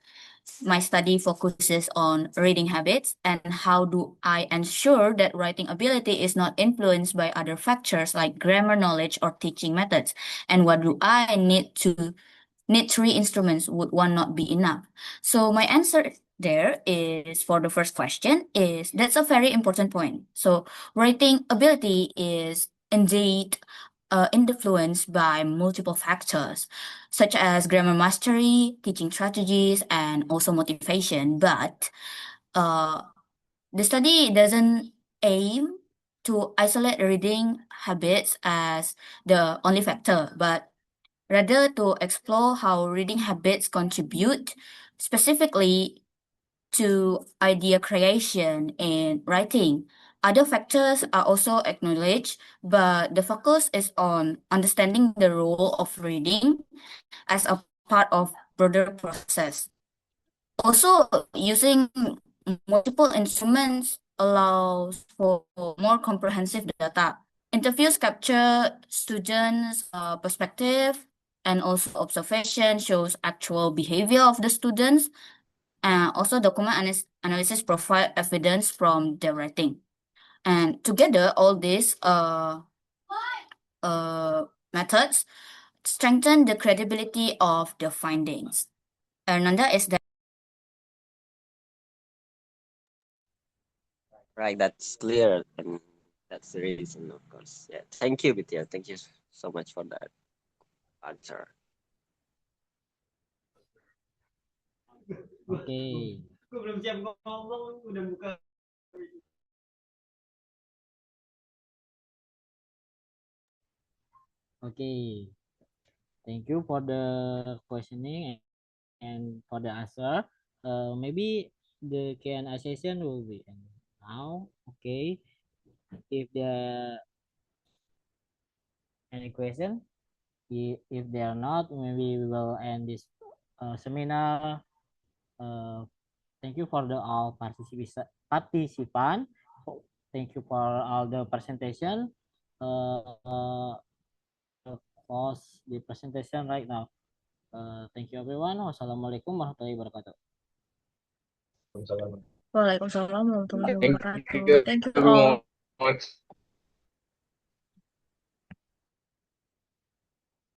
my study focuses on reading habits and how do I ensure that writing ability is not influenced by other factors like grammar knowledge or teaching methods, and what do I need 3 instruments, would one not be enough? So my answer there is, for the first question, is that's a very important point. So writing ability is indeed influenced by multiple factors, such as grammar mastery, teaching strategies, and also motivation. But the study doesn't aim to isolate reading habits as the only factor, but rather to explore how reading habits contribute specifically to idea creation and writing. Other factors are also acknowledged, but the focus is on understanding the role of reading as a part of broader process. Also, using multiple instruments allows for more comprehensive data. Interviews capture students' perspective, and also observation shows actual behavior of the students. Also, document analysis provide evidence from the writing. And together, all these methods strengthen the credibility of the findings. Nanda, is that Right, that's clear, and that's the reason, of course. Yeah, thank you, Vidya. Thank you so much for that answer. Okay. Gue belum siap ngomong, udah buka. Okay, thank you for the questioning and for the answer. Maybe the Q&A session will be end now. Okay, if there any question, if they are not, maybe we will end this seminar. Thank you for the all participant. Thank you for all the presentation. Close the presentation right now. Thank you everyone. Wassalamualaikum warahmatullahi wabarakatuh. Waalaikumsalam warahmatullahi Thank wabarakatuh. you Thank you all. everyone.